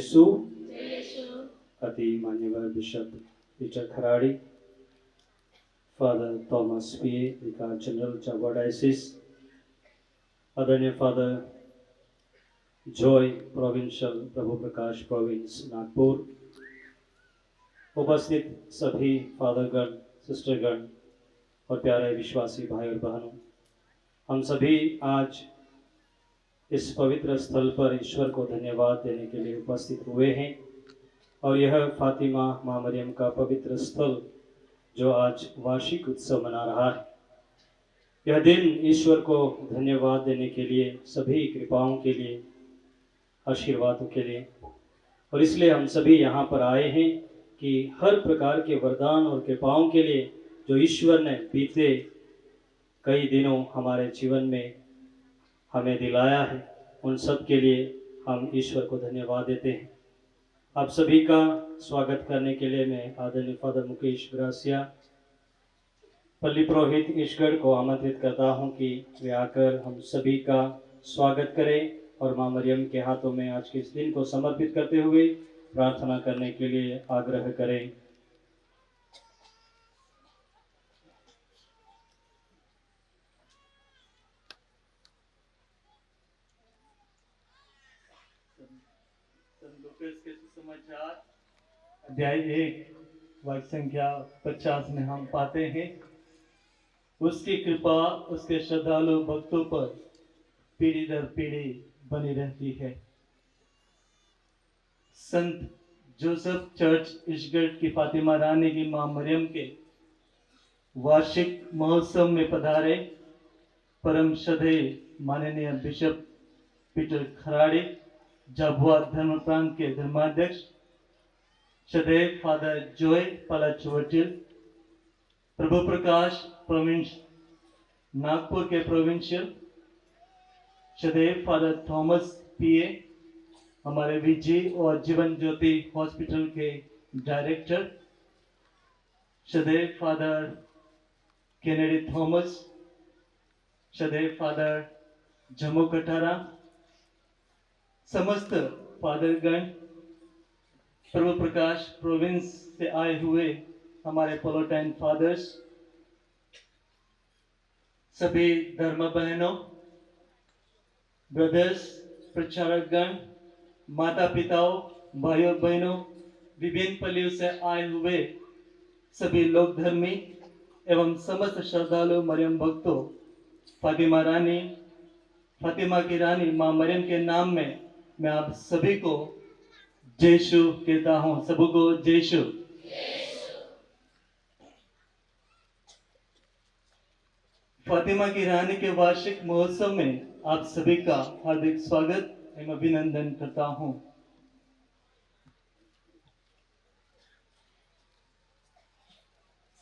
यीशु अति मान्यवर bishop Peter Kharadi, father Thomas PA, vicar general चाबा डायसिस, आदरणीय father Joy provincial Prabhu Prakash province Nagpur, उपस्थित सभी फादरगण, सिस्टरगण और प्यारे विश्वासी भाई और बहनों, हम सभी आज इस पवित्र स्थल पर ईश्वर को धन्यवाद देने के लिए उपस्थित हुए हैं। और यह फातिमा माँ मरियम का पवित्र स्थल जो आज वार्षिक उत्सव मना रहा है, यह दिन ईश्वर को धन्यवाद देने के लिए, सभी कृपाओं के लिए, आशीर्वादों के लिए, और इसलिए हम सभी यहाँ पर आए हैं कि हर प्रकार के वरदान और कृपाओं के लिए जो ईश्वर ने बीते कई दिनों हमारे जीवन में हमें दिलाया है, उन सब के लिए हम ईश्वर को धन्यवाद देते हैं। आप सभी का स्वागत करने के लिए मैं आदरणीय फादर मुकेश ग्रासिया, पल्ली पुरोहित ईशगढ़ को आमंत्रित करता हूं कि वे आकर हम सभी का स्वागत करें और माँ मरियम के हाथों में आज के इस दिन को समर्पित करते हुए प्रार्थना करने के लिए आग्रह करें। समाचार अध्याय 1 वाक्य संख्या 50 में हम पाते हैं, उसकी कृपा उसके श्रद्धालु भक्तों पर पीढ़ी दर पीढ़ी बनी रहती है। संत जोसेफ चर्च ईशगढ़ की फातिमा रानी की मां मरियम के वार्षिक महोत्सव में पधारे परम श्रद्धेय माननीय बिशप पीटर खराड़ी, झाबुआ धर्म प्रांत के धर्माध्यक्ष श्रद्धेय फादर जॉय पालाचुवटिल, प्रभु प्रकाश प्रोविंस नागपुर के प्रोविंशियल श्रद्धेय फादर थॉमस पीए, हमारे विजी और जीवन ज्योति हॉस्पिटल के डायरेक्टर श्रद्धेय फादर केनेडी थॉमस, श्रद्धेय फादर जम्मू कटारा, समस्त फादरगण, प्रभु प्रकाश प्रोविंस से आए हुए हमारे पोलोटाइन फादर्स, सभी धर्म बहनों, ब्रदर्स, प्रचारकगण, माता पिताओं, भाइयों बहनों, विभिन्न पल्लियों से आए हुए सभी लोक धर्मी एवं समस्त श्रद्धालु मरियम भक्तों, फातिमा की रानी मां मरियम के नाम में मैं आप सभी को जयशु कहता हूं। सबको जयशु। फातिमा की रानी के वार्षिक महोत्सव में आप सभी का हार्दिक स्वागत एवं अभिनंदन करता हूं।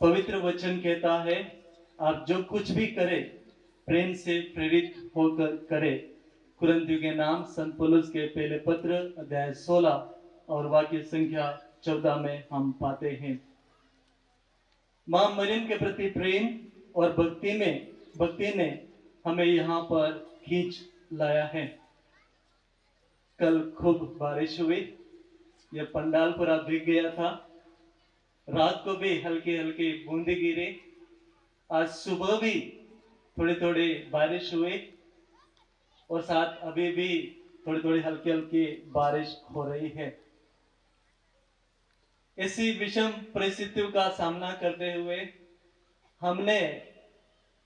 पवित्र वचन कहता है, आप जो कुछ भी करें प्रेम से प्रेरित होकर करें। कुरिन्थियों के नाम संत पौलुस के पहले पत्र अध्याय 16 और वाक्य संख्या 14 में हम पाते हैं। मां मरियम के प्रति प्रेम और भक्ति ने हमें यहाँ पर खींच लाया है। कल खूब बारिश हुई, यह पंडाल पूरा भीग गया था। रात को भी हल्की हल्की बूंदे गिरे। आज सुबह भी थोड़ी थोड़ी बारिश हुई और साथ अभी भी थोड़ी थोड़ी हल्की हल्की बारिश हो रही है। ऐसी विषम परिस्थितियों का सामना करते हुए हमने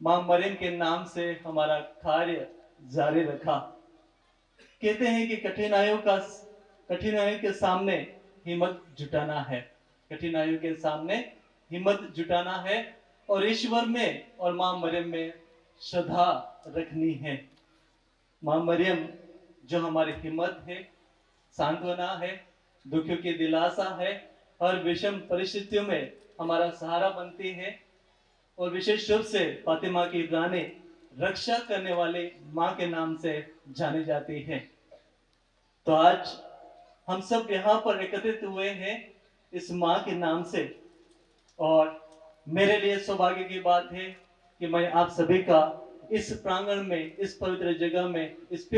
मां मरियम के नाम से हमारा कार्य जारी रखा। कहते हैं कि कठिनाइयों के सामने हिम्मत जुटाना है। कठिनाइयों के सामने हिम्मत जुटाना है और ईश्वर में और मां मरियम में श्रद्धा रखनी है। मां मरियम जो हमारी हिम्मत है, सांत्वना है, दुखियों की दिलासा है, हर विषम परिस्थितियों में हमारा सहारा बनती है और विशेष रूप से फातिमा की रानी रक्षा करने वाली मां के नाम से जानी जाती है। तो आज हम सब यहाँ पर एकत्रित हुए हैं इस मां के नाम से, और मेरे लिए सौभाग्य की बात है कि मैं आप सभी का इस प्रांगण में, इस पवित्र जगह में, इस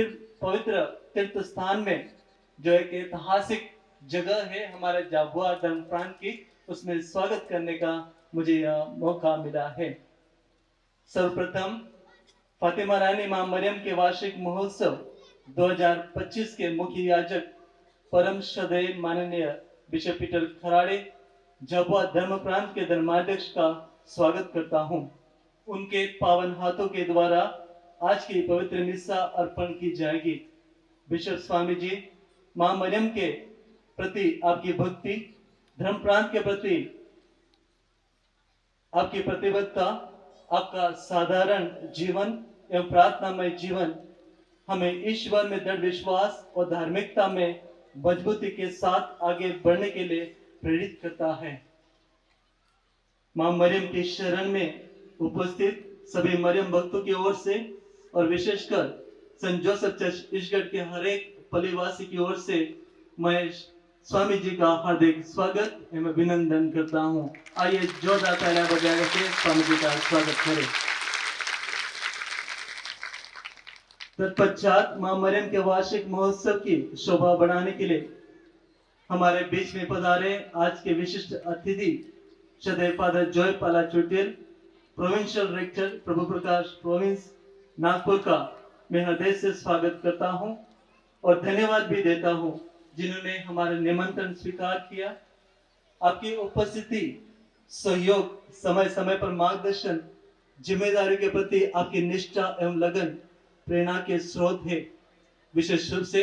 पवित्र तीर्थ स्थान में जो एक ऐतिहासिक जगह है हमारे जाबुआ धर्म प्रांत की, उसमें स्वागत करने का मुझे यह मौका मिला है। सर्वप्रथम फातिमा रानी मां मरियम के वार्षिक महोत्सव 2025 के मुख्य याजक परम श्रद्धेय माननीय बिशप पीटर खराड़े जाबुआ धर्म प्रांत के धर्माध्यक्ष का स्वागत करता हूं। उनके पावन हाथों के द्वारा आज की पवित्र मिस्सा अर्पण की जाएगी। बिशप स्वामी जी, मां मरियम के प्रति आपकी भक्ति, धर्म प्रांत के प्रति आपकी प्रतिबद्धता, आपका साधारण जीवन एवं प्रार्थनामय जीवन हमें ईश्वर में दृढ़ विश्वास और धार्मिकता में मजबूती के साथ आगे बढ़ने के लिए प्रेरित करता है। मां मरियम की शरण में उपस्थित सभी मरियम भक्तों की ओर से और विशेषकर सेंट जोसेफ चर्च ईशगढ़ के हर एक पलिवासी की ओर से मैं स्वामी जी का हार्दिक स्वागत एवं अभिनंदन करता हूं। आइए जोरदार तालियां बजा के स्वामी जी का स्वागत करें। तत्पश्चात मां मरियम के वार्षिक महोत्सव की शोभा बढ़ाने के लिए हमारे बीच में पधारे आज के विशिष्ट अतिथि श्रद्धेय फादर जॉय पाला चुटियल, प्रोविंशियल रेक्टर प्रभु प्रकाश प्रोविंस नागपुर का मैं हृदय से स्वागत करता हूं और धन्यवाद भी देता हूं जिन्होंने हमारा निमंत्रण स्वीकार किया। आपकी उपस्थिति, सहयोग, समय समय पर मार्गदर्शन, जिम्मेदारी के प्रति आपकी निष्ठा एवं लगन प्रेरणा के स्रोत है। विशेष रूप से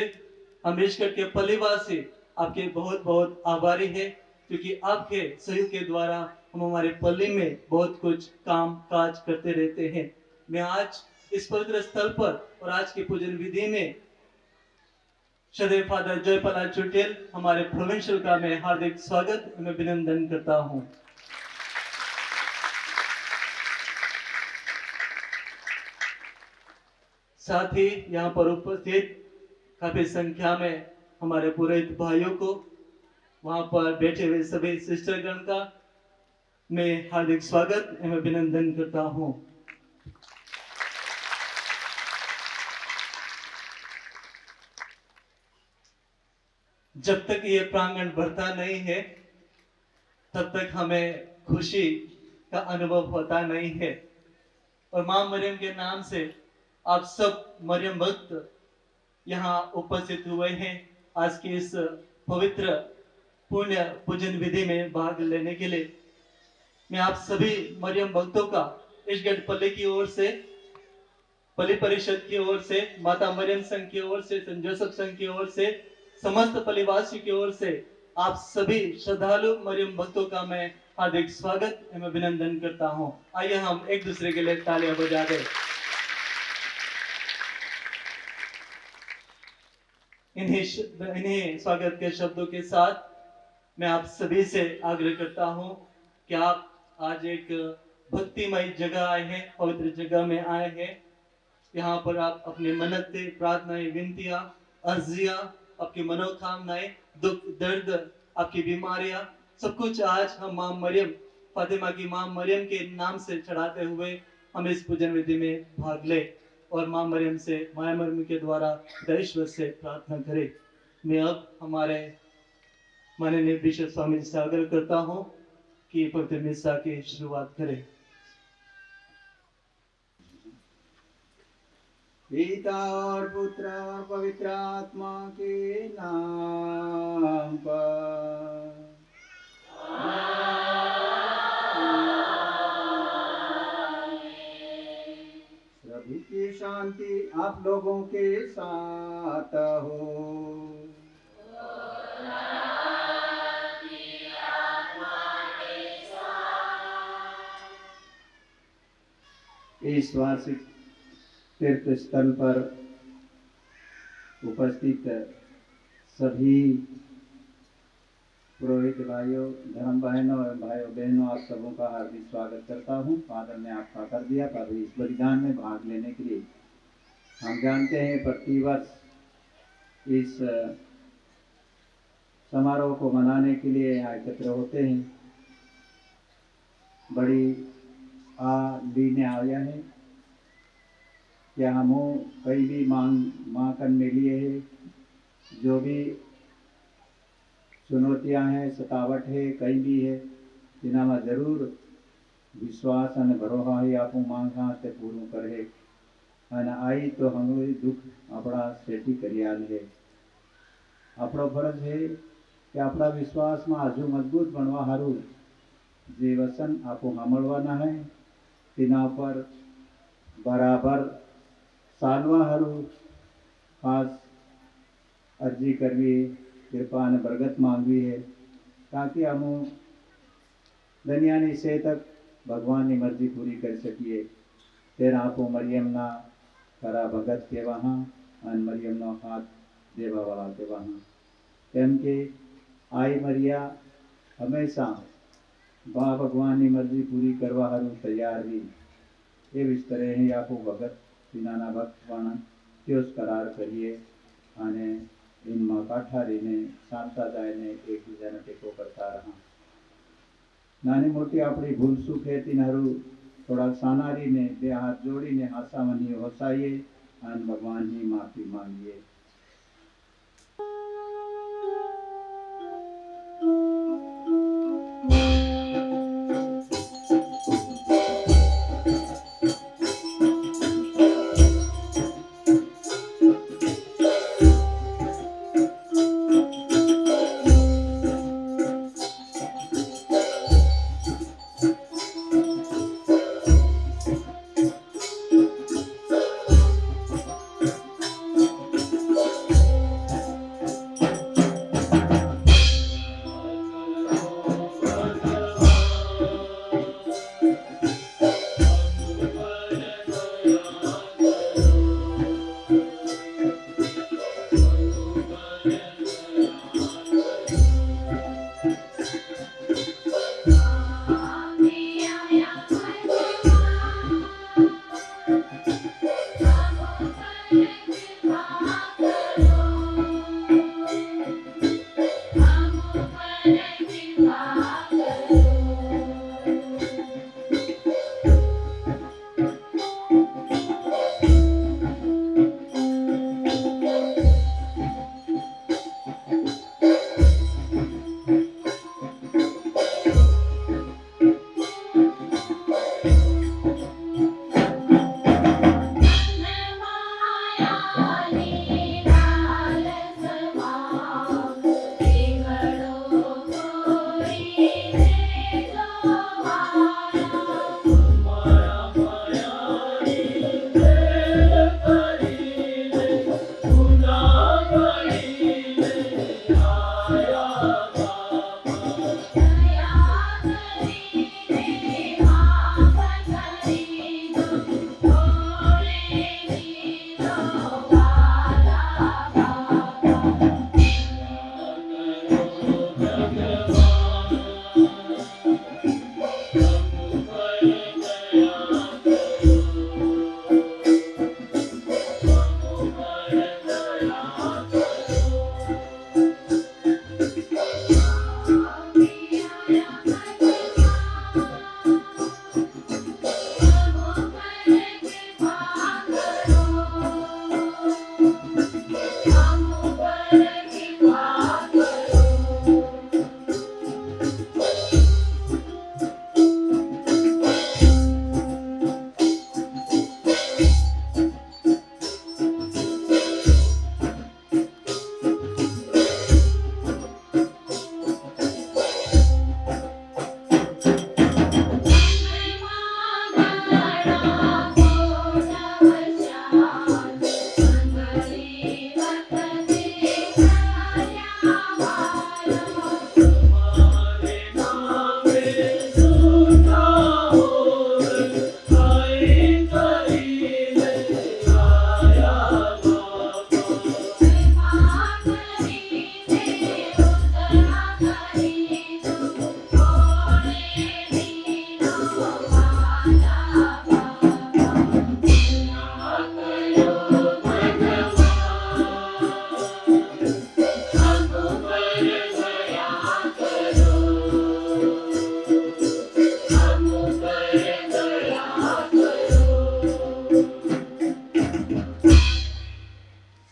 हम ईशगढ़ के पलिवासी आपके बहुत बहुत आभारी है, क्योंकि आपके सहयोग के द्वारा हम हमारे पल्ली में बहुत कुछ काम काज करते रहते हैं। मैं आज इस पवित्र स्थल पर और आज की पूजन विधि में श्रद्धेय फादर जयपाल चुटियल हमारे प्रोविंशियल का मैं हार्दिक स्वागत एवं अभिनंदन करता हूं। साथ ही यहाँ पर उपस्थित काफी संख्या में हमारे पुरोहित भाइयों को, वहां पर बैठे हुए सभी सिस्टरगण का मैं हार्दिक स्वागत एवं अभिनंदन करता हूं। जब तक ये प्रांगण भरता नहीं है तब तक हमें खुशी का अनुभव होता नहीं है। और मां मरियम के नाम से आप सब मरियम भक्त यहाँ उपस्थित हुए हैं आज की इस पवित्र पुण्य पूजन विधि में भाग लेने के लिए। मैं आप सभी मरियम भक्तों का ईशगढ़ पल्ली की ओर से, पल्ली परिषद की ओर से, माता मरियम संघ की ओर से, सेंट जोसेफ संघ की ओर से, समस्त पल्लीवासी की ओर से आप सभी श्रद्धालु मरियम भक्तों का मैं हार्दिक स्वागत एवं अभिनंदन करता हूं। आइए हम एक दूसरे के लिए तालियां बजा दें। इन्हीं स्वागत के शब्दों के साथ मैं आप सभी से आग्रह करता हूं कि आप आज एक भक्तिमय जगह आए हैं, पवित्र जगह में आए हैं। यहाँ पर आप अपनी मन्नतें, प्रार्थनाएं, विनतियां, अर्जियां, आपकी मनोकामनाएं, दुख दर्द, आपकी बीमारियां, सब कुछ आज हम मां मरियम, फातिमा की मां मरियम के नाम से चढ़ाते हुए हम इस पूजन विधि में भाग ले और मां मरियम से, मां मरियम के द्वारा ईश्वर से प्रार्थना करें। मैं अब हमारे माननीय बिशप स्वामी जी से आग्रह करता हूं कि पवित्र मिस्सा की शुरुआत करें। पिता और पुत्र और पवित्र आत्मा के नाम पर सभी की शांति आप लोगों के साथ हो। इस वार्षिक तीर्थ स्थल पर उपस्थित सभी पुरोहित भाइयों, धर्म बहनों और भाइयों बहनों, आप सबों का हार्दिक स्वागत करता हूँ। फादर ने आपका कर दिया पर इस बलिदान में भाग लेने के लिए हम जानते हैं प्रतिवर्ष इस समारोह को मनाने के लिए यहाँ एकत्र होते हैं। बड़ी लीने आया है क्या हम कई भी मांग कर में लिए है, जो भी चुनौतियाँ हैं, सतावट है, कई भी है, जिन्हें जरूर विश्वास અને ભરોહા ही आपू मांगा ते पूરું करे અને आई तो हम दुख अपना सेठी करियाल है। આપણો ફરજ है कि अपना विश्वास में हजू मजबूत बनवा हारू जे वचन आपू સાંભળવાના है तेना पर बराबर चालवा हारू खास अर्जी करवी, कृपा અને बरगत मांगवी है, ताकि हम दुनिया ની से तक भगवान की मर्जी पूरी कर सकीए। तेरा आपो मरियमना खरा भगत केवा हाँ और मरियमनो हाथ देवा वाला केवा हाँ, केम के आई मरिया हमेशा बा भगवान की मर्जी पूरी करवा हारू तैयार रही। ये इस तरह ही आपो भगत बिना भक्त पण त्योस करार करिए અને इनमें काठा रहीने सामता जायने एक बीजाने टेको करता रहा। नानी मोटी अपनी भूल सुख है तीनारू थोड़ा सानारी ने बे हाथ जोड़ी ने हासा मनी होसाइए और भगवान ही माफी मांगिए।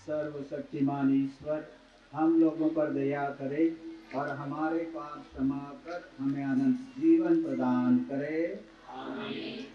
सर्वशक्तिमान ईश्वर हम लोगों पर दया करे और हमारे पाप क्षमा कर हमें अनंत जीवन प्रदान करे। आमीन।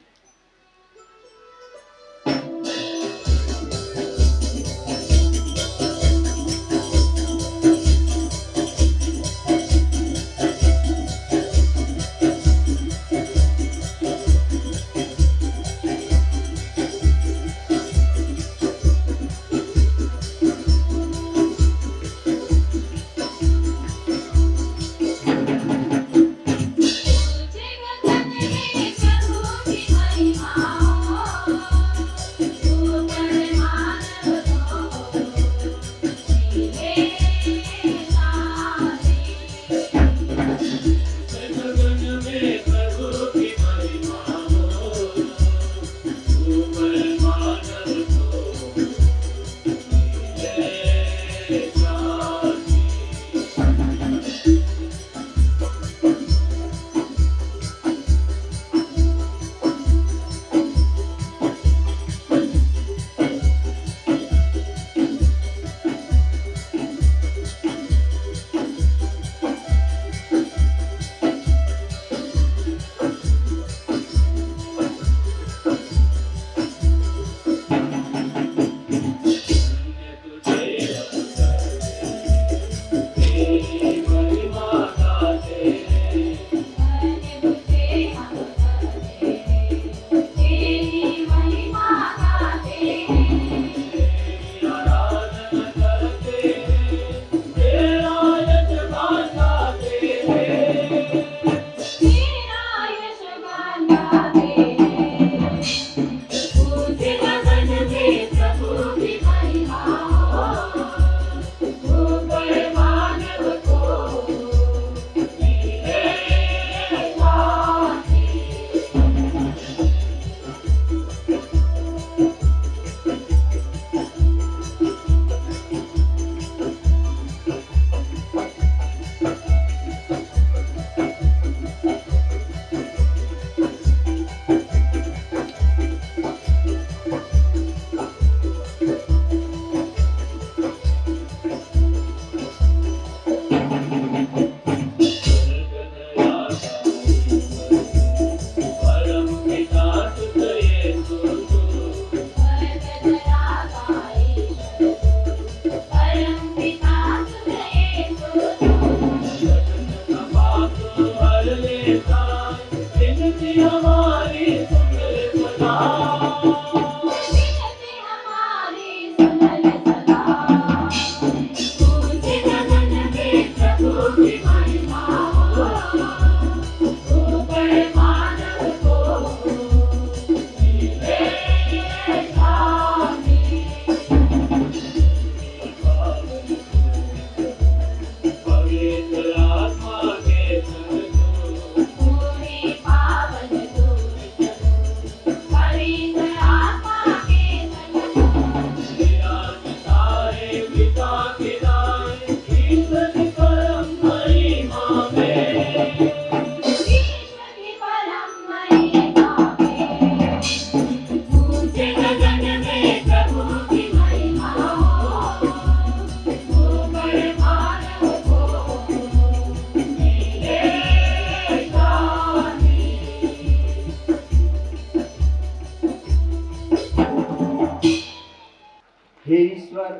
हे ईश्वर,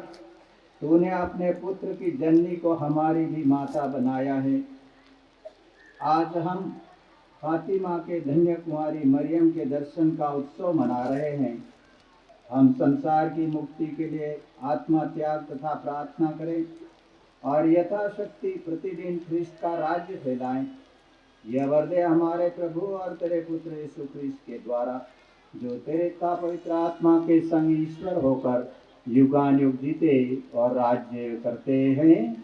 तूने अपने पुत्र की जननी को हमारी भी माता बनाया है। आज हम फातिमा के धन्य कुमारी मरियम के दर्शन का उत्सव मना रहे हैं। हम संसार की मुक्ति के लिए आत्मा त्याग तथा प्रार्थना करें और यथाशक्ति प्रतिदिन ख्रिस्त का राज्य फैलाएं। यह वरदे हमारे प्रभु और तेरे पुत्र यीशु ख्रिस्त के द्वारा, जो तेरे पवित्र आत्मा के संग ईश्वर होकर युगानुयुग जीते और राज्य करते हैं।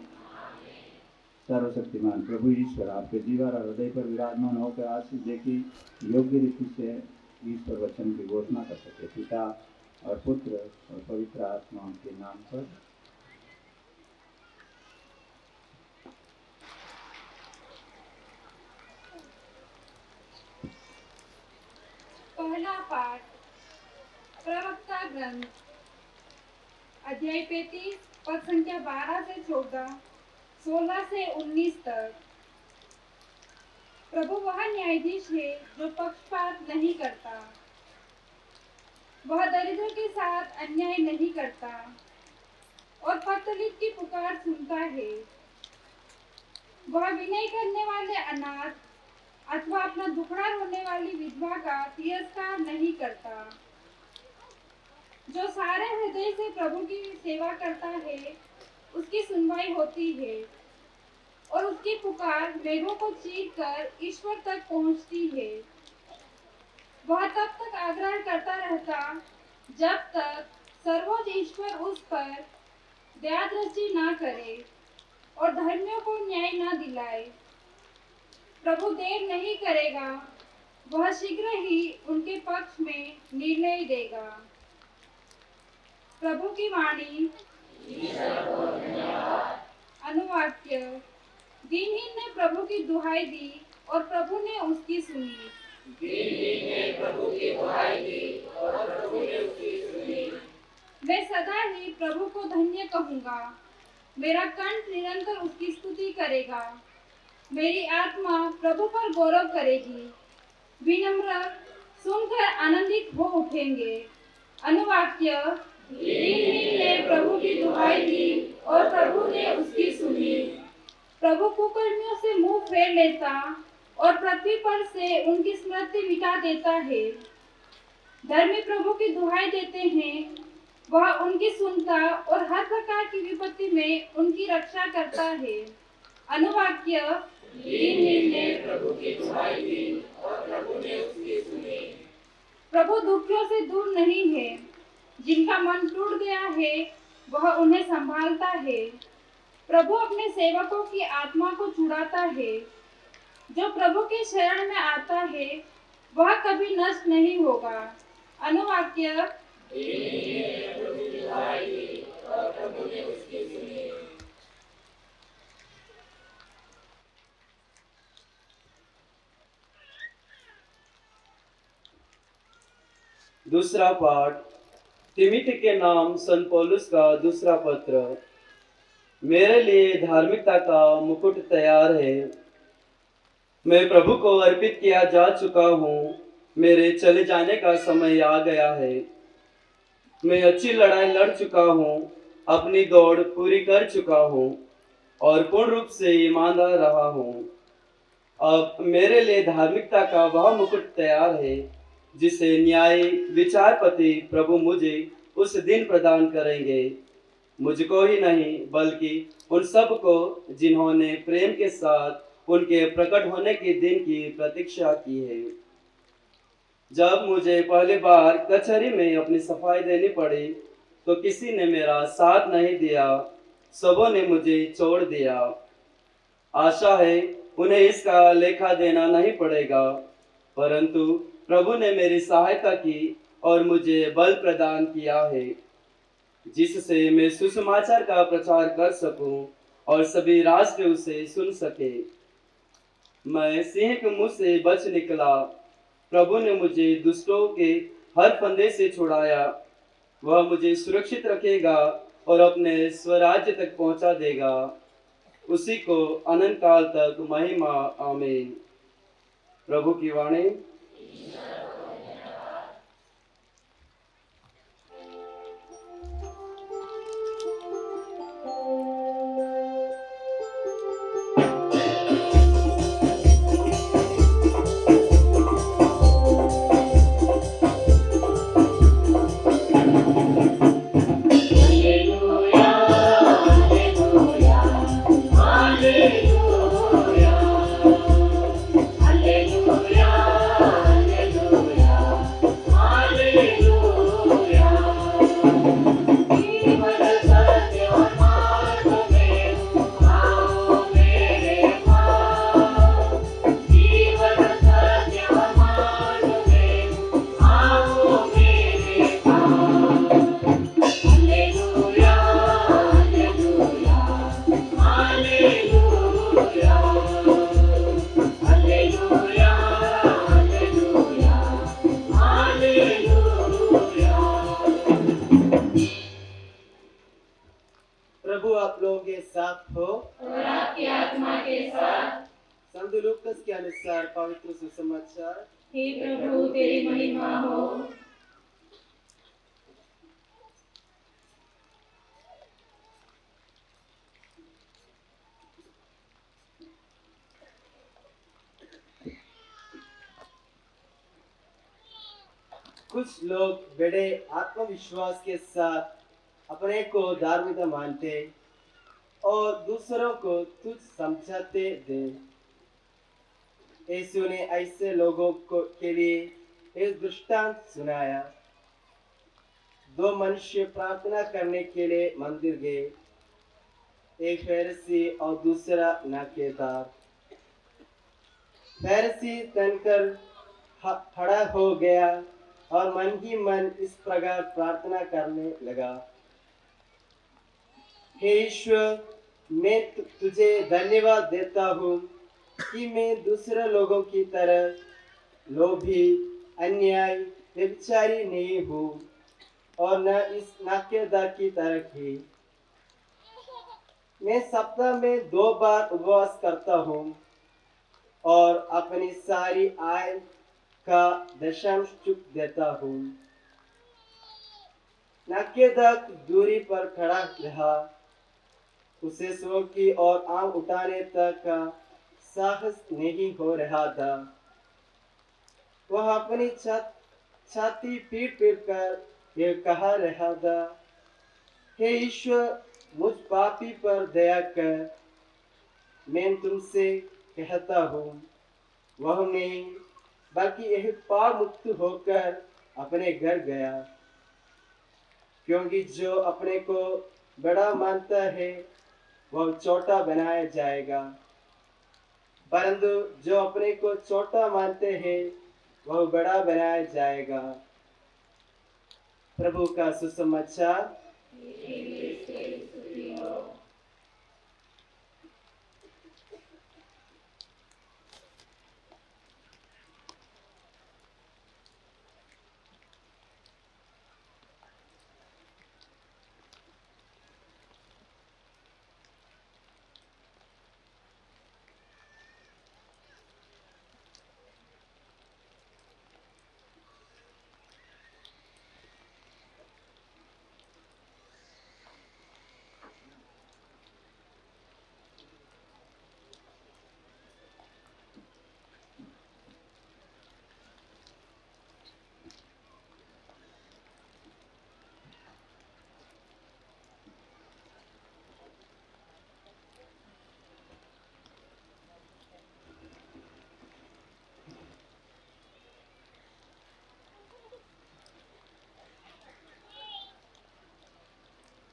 सर्वशक्तिमान प्रभु ईश्वर आपके जीवन और हृदय पर विराजमान होकर आशीष दे कि योग्य रीति से ईश्वर वचन की घोषणा कर सके। पिता और पुत्र और पवित्र आत्मा के नाम पर। पहला पाठ प्रवक्ता ग्रंथ अध्याय 35 पद संख्या 12 से 14, 16 से 19 तक। प्रभु वह न्यायाधीश है जो पक्षपात नहीं करता, वह दरिद्र के साथ अन्याय नहीं करता और पतलित की पुकार सुनता है। वह विनय करने वाले अनाथ अथवा अपना दुखड़ा रोने वाली विधवा का तिरस्कार नहीं करता। जो सारे हृदय से प्रभु की सेवा करता है उसकी सुनवाई होती है और उसकी पुकार मेघों को चीर कर ईश्वर तक पहुंचती है। वह तब तक आग्रह करता रहता जब तक सर्वोच्च ईश्वर उस पर दया दृष्टि ना करे और धर्मियों को न्याय ना दिलाए। प्रभु देर नहीं करेगा, वह शीघ्र ही उनके पक्ष में निर्णय देगा। प्रभु की वाणी। अनुवाक्य। दीनहीन ने प्रभु की दुहाई दी और प्रभु ने उसकी सुनी। मैं सदा ही प्रभु को धन्य कहूँगा, मेरा कंठ निरंतर उसकी स्तुति करेगा। मेरी आत्मा प्रभु पर गौरव करेगी, विनम्र सुनकर आनंदित हो उठेंगे। अनुवाक्य। दीनहीन ने प्रभु की दुहाई दी और प्रभु ने उसकी सुनी। प्रभु कुकर्मियों से मुंह फेर लेता और पृथ्वी पर से उनकी स्मृति मिटा देता है। धर्मी प्रभु की दुहाई देते हैं, वह उनकी सुनता और हर प्रकार की विपत्ति में उनकी रक्षा करता है। अनुवाक्य। दीनहीन ने प्रभु की दुहाई दी और प्रभु ने उसकी सुनी। प्रभु दुखियों से दूर नहीं है, जिनका मन टूट गया है वह उन्हें संभालता है। प्रभु अपने सेवकों की आत्मा को छुड़ाता है। जो प्रभु के शरण में आता है वह कभी नष्ट नहीं होगा। अनुवाक्य। दूसरा पाठ। तिमिथ के नाम संत पौलुस का दूसरा पत्र। मेरे लिए धार्मिकता का मुकुट तैयार है, मैं प्रभु को अर्पित किया जा चुका हूँ। मेरे चले जाने का समय आ गया है। मैं अच्छी लड़ाई लड़ चुका हूँ, अपनी दौड़ पूरी कर चुका हूँ और पूर्ण रूप से ईमानदार रहा हूँ। अब मेरे लिए धार्मिकता का वह मुकुट तैयार है जिसे न्याय विचारपति प्रभु मुझे उस दिन प्रदान करेंगे। मुझको ही नहीं बल्कि उन सब को जिन्होंने प्रेम के साथ उनके प्रकट होने के दिन की प्रतीक्षा की है। जब मुझे पहली बार कचहरी में अपनी सफाई देनी पड़ी तो किसी ने मेरा साथ नहीं दिया, सबों ने मुझे छोड़ दिया। आशा है उन्हें इसका लेखा देना नहीं पड़ेगा, परंतु प्रभु ने मेरी सहायता की और मुझे बल प्रदान किया है, जिससे मैं सुसमाचार का प्रचार कर सकूं और सभी राष्ट्र उसे सुन सके। मैं सिंह के मुंह से बच निकला। प्रभु ने मुझे दुष्टों के हर फंदे से छुड़ाया। वह मुझे सुरक्षित रखेगा और अपने स्वराज्य तक पहुंचा देगा। उसी को अनंत काल तक महिमा। आमीन। प्रभु की वाणी। Hallelujah, hallelujah, hallelujah. संत लूकास के अनुसार पवित्र सुसमाचार। हे प्रभु तेरी महिमा हो। कुछ लोग बड़े आत्मविश्वास के साथ अपने को धार्मिक मानते और दूसरों को तुच्छ समझाते थे। यीशु ने ऐसे लोगों के लिए एक दृष्टांत सुनाया। दो मनुष्य प्रार्थना करने के लिए मंदिर गए, एक फरीसी और दूसरा नाकेदार। फरीसी तनकर खड़ा हो गया और मन ही मन इस प्रकार प्रार्थना करने लगा, हे ईश्वर, मैं तुझे धन्यवाद देता हूँ कि मैं दूसरे लोगों की तरह लोभी, अन्याय, व्यभिचारी नहीं हूँ और न इस नाकेदार की तरह ही। मैं सप्ताह में 2 बार उपवास करता हूँ और अपनी सारी आय का दशमांश चुक देता हूँ। नाकेदार दूरी पर खड़ा रहा, उसे सो की और आंख उठाने तक का साहस नहीं हो रहा था। वह अपनी छाती पीट पीट कर यह कह रहा था, हे ईश्वर, मुझ पापी पर दया कर। मैं तुमसे कहता हूँ, वह नहीं बल्कि यह पाप मुक्त होकर अपने घर गया, क्योंकि जो अपने को बड़ा मानता है वह छोटा बनाया जाएगा, परंतु जो अपने को छोटा मानते हैं वह बड़ा बनाया जाएगा। प्रभु का सुसमाचार।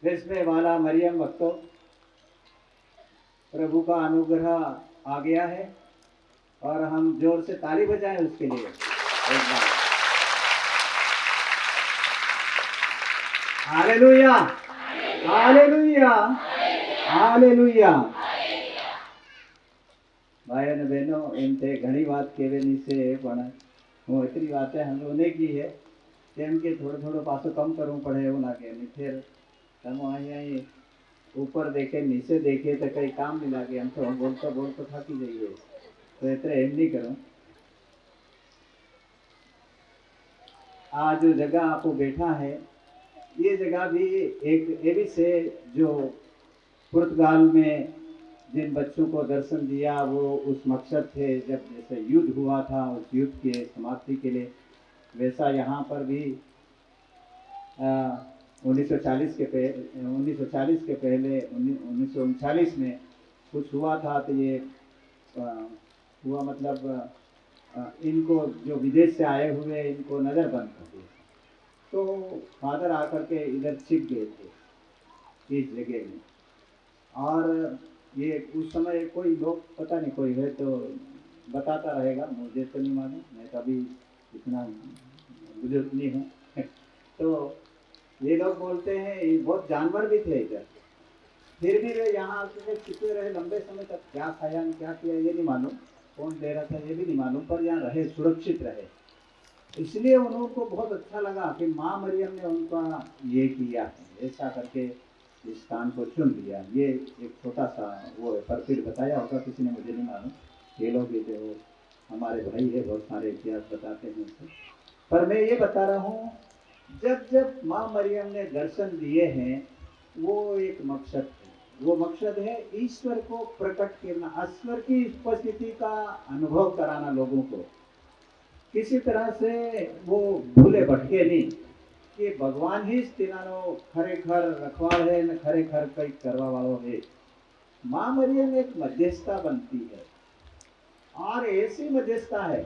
इसमें वाला मरियम भक्तों, प्रभु का अनुग्रह आ गया है और हम जोर से ताली बजाएं उसके लिए एक बार। Hallelujah, hallelujah, hallelujah. भाई ने बहनों, एम ते घनी बात कहेनी से पण हूँ एतरी बातें हमने की है तेम के थोड़ो थोड़ो पासो कम करवू पड़े એવું લાગે नहीं फिर તમે અહીં ऊपर देखे नीचे देखे तो कई काम नहीं लगे। हम तो बोलते बोलते थकी जाइए, तो इतना एम नहीं करो। आज जो जगह आपको बैठा है, ये जगह भी एक एवी से जो पुर्तगाल में जिन बच्चों को दर्शन दिया वो उस मकसद थे जब जैसे युद्ध हुआ था, उस युद्ध के समाप्ति के लिए, वैसा यहाँ पर भी 1940 के पहले 1939 में कुछ हुआ था। तो ये हुआ मतलब इनको जो विदेश से आए हुए इनको नज़र बंद कर दिया, तो फादर आकर के इधर छिप गए थे इस जगह में। और ये उस समय कोई लोग पता नहीं कोई है तो बताता रहेगा, मुझे तो नहीं मालूम, मैं कभी इतना बुजुर्ग नहीं हूँ। तो ये लोग बोलते हैं ये बहुत जानवर भी थे इधर, फिर भी वे यहाँ आके छिपे रहे लंबे समय तक। क्या खाया क्या किया ये नहीं मालूम, कौन दे रहा था ये भी नहीं मालूम, पर यहाँ रहे, सुरक्षित रहे। इसलिए उनको बहुत अच्छा लगा कि माँ मरियम ने उनका ये किया है, ऐसा करके इस स्थान को चुन लिया। ये एक छोटा सा वो है, पर फिर बताया होगा किसी ने, मुझे नहीं मालूम। ये लोग भी जो हमारे भाई है बहुत सारे इतिहास बताते हैं उनसे। पर मैं ये बता रहा हूँ, जब जब माँ मरियम ने दर्शन दिए हैं वो एक मकसद है। वो मकसद है ईश्वर को प्रकट करना, ईश्वर की उपस्थिति का अनुभव कराना लोगों को। किसी तरह से वो भूले भटके नहीं कि भगवान ही तेनानो खरेखर रखवाड़ है न खरेखर कई करवा वालों है। माँ मरियम एक मध्यस्थता बनती है और ऐसी मध्यस्थता है